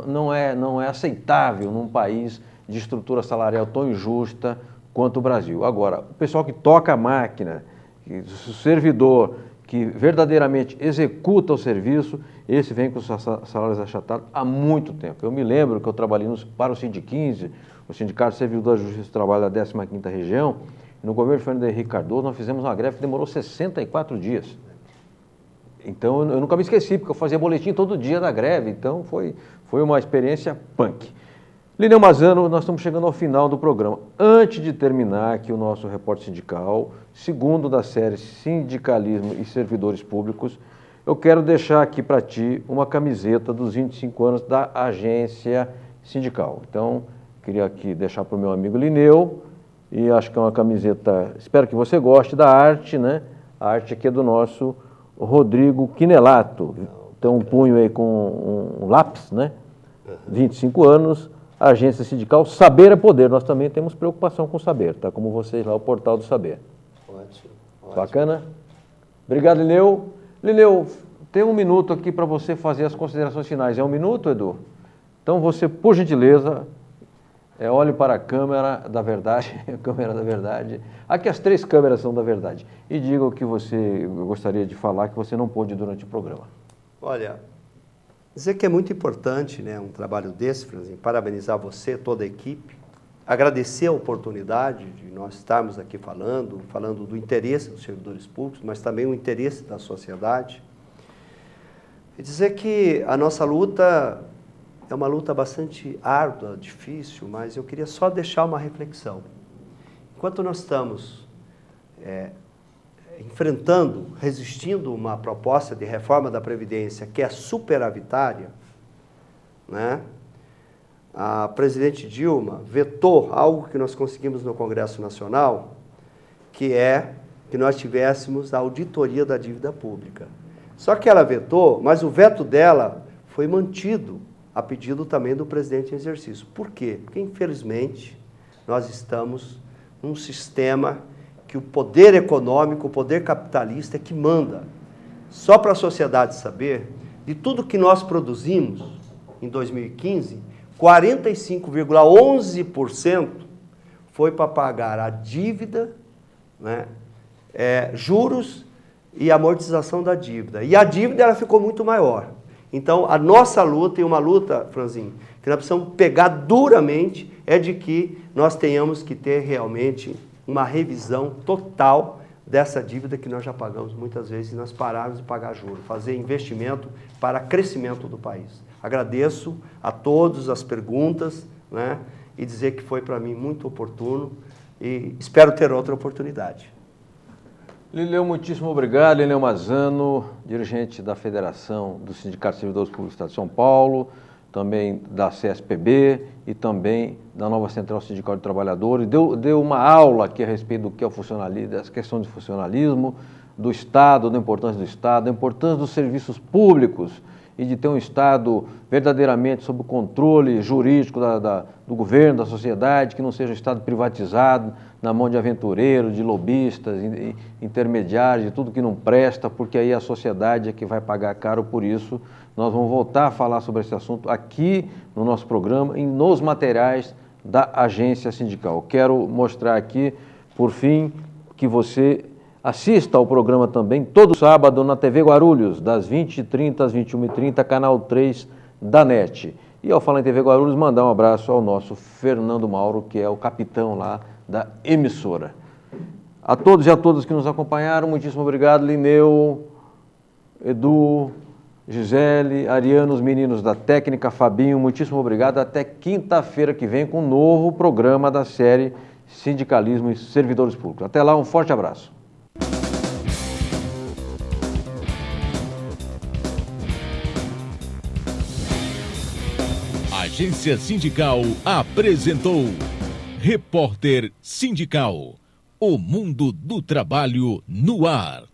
não é aceitável num país de estrutura salarial tão injusta quanto o Brasil. Agora, o pessoal que toca a máquina, o servidor que verdadeiramente executa o serviço, esse vem com os salários achatados há muito tempo. Eu me lembro que eu trabalhei para o Sindic15, o Sindicato de Servidores de Justiça do Trabalho da 15ª Região, no governo de Fernando Henrique Cardoso, nós fizemos uma greve que demorou 64 dias. Então, eu nunca me esqueci, porque eu fazia boletim todo dia da greve, então foi uma experiência punk. Lineu Mazzano, nós estamos chegando ao final do programa. Antes de terminar aqui o nosso repórter sindical, segundo da série Sindicalismo e Servidores Públicos, eu quero deixar aqui para ti uma camiseta dos 25 anos da agência sindical. Então, queria aqui deixar para o meu amigo Lineu, e acho que é uma camiseta, espero que você goste da arte, né? A arte aqui é do nosso Rodrigo Quinelato. Então, um punho aí com um lápis, né? 25 anos. Agência sindical, saber é poder. Nós também temos preocupação com o saber, tá? Como vocês lá, o portal do saber. Ótimo. Bacana? Obrigado, Lineu. Lineu, tem um minuto aqui para você fazer as considerações finais. É um minuto, Edu? Então você, por gentileza, olhe para a câmera da verdade, a câmera da verdade. Aqui as 3 câmeras são da verdade. E diga o que você gostaria de falar que você não pôde durante o programa. Olha, dizer que é muito importante, né, um trabalho desse, Franzinho, parabenizar você, toda a equipe, agradecer a oportunidade de nós estarmos aqui falando do interesse dos servidores públicos, mas também o interesse da sociedade. E dizer que a nossa luta é uma luta bastante árdua, difícil, mas eu queria só deixar uma reflexão. Enquanto nós estamos enfrentando, resistindo uma proposta de reforma da Previdência que é superavitária, né? A presidente Dilma vetou algo que nós conseguimos no Congresso Nacional, que é que nós tivéssemos a auditoria da dívida pública. Só que ela vetou, mas o veto dela foi mantido a pedido também do presidente em exercício. Por quê? Porque, infelizmente, nós estamos num sistema que o poder econômico, o poder capitalista é que manda. Só para a sociedade saber, de tudo que nós produzimos em 2015, 45,11% foi para pagar a dívida, né, juros e amortização da dívida. E a dívida ela ficou muito maior. Então, a nossa luta, e uma luta, Franzinho, que nós precisamos pegar duramente, é de que nós tenhamos que ter realmente uma revisão total dessa dívida que nós já pagamos muitas vezes e nós pararmos de pagar juros, fazer investimento para crescimento do país. Agradeço a todos as perguntas, né, e dizer que foi para mim muito oportuno e espero ter outra oportunidade. Lineu, muitíssimo obrigado. Lineu Mazzano, dirigente da Federação dos Sindicatos de Servidores Públicos do Estado de São Paulo, também da CSPB e também da nova Central Sindical de Trabalhadores. Deu uma aula aqui a respeito do que é o funcionalismo, das questões de funcionalismo, do Estado, da importância do Estado, da importância dos serviços públicos e de ter um Estado verdadeiramente sob o controle jurídico do governo, da sociedade, que não seja um Estado privatizado na mão de aventureiros, de lobistas, intermediários, de tudo que não presta, porque aí a sociedade é que vai pagar caro por isso. Nós vamos voltar a falar sobre esse assunto aqui no nosso programa e nos materiais da agência sindical. Quero mostrar aqui, por fim, que você assista ao programa também todo sábado na TV Guarulhos, das 20h30 às 21h30, canal 3 da NET. E ao falar em TV Guarulhos, mandar um abraço ao nosso Fernando Mauro, que é o capitão lá da emissora. A todos e a todas que nos acompanharam, muitíssimo obrigado, Lineu, Edu, Gisele, Ariano, os meninos da técnica, Fabinho, muitíssimo obrigado. Até quinta-feira que vem com um novo programa da série Sindicalismo e Servidores Públicos. Até lá, um forte abraço. A Agência Sindical apresentou Repórter Sindical, o mundo do trabalho no ar.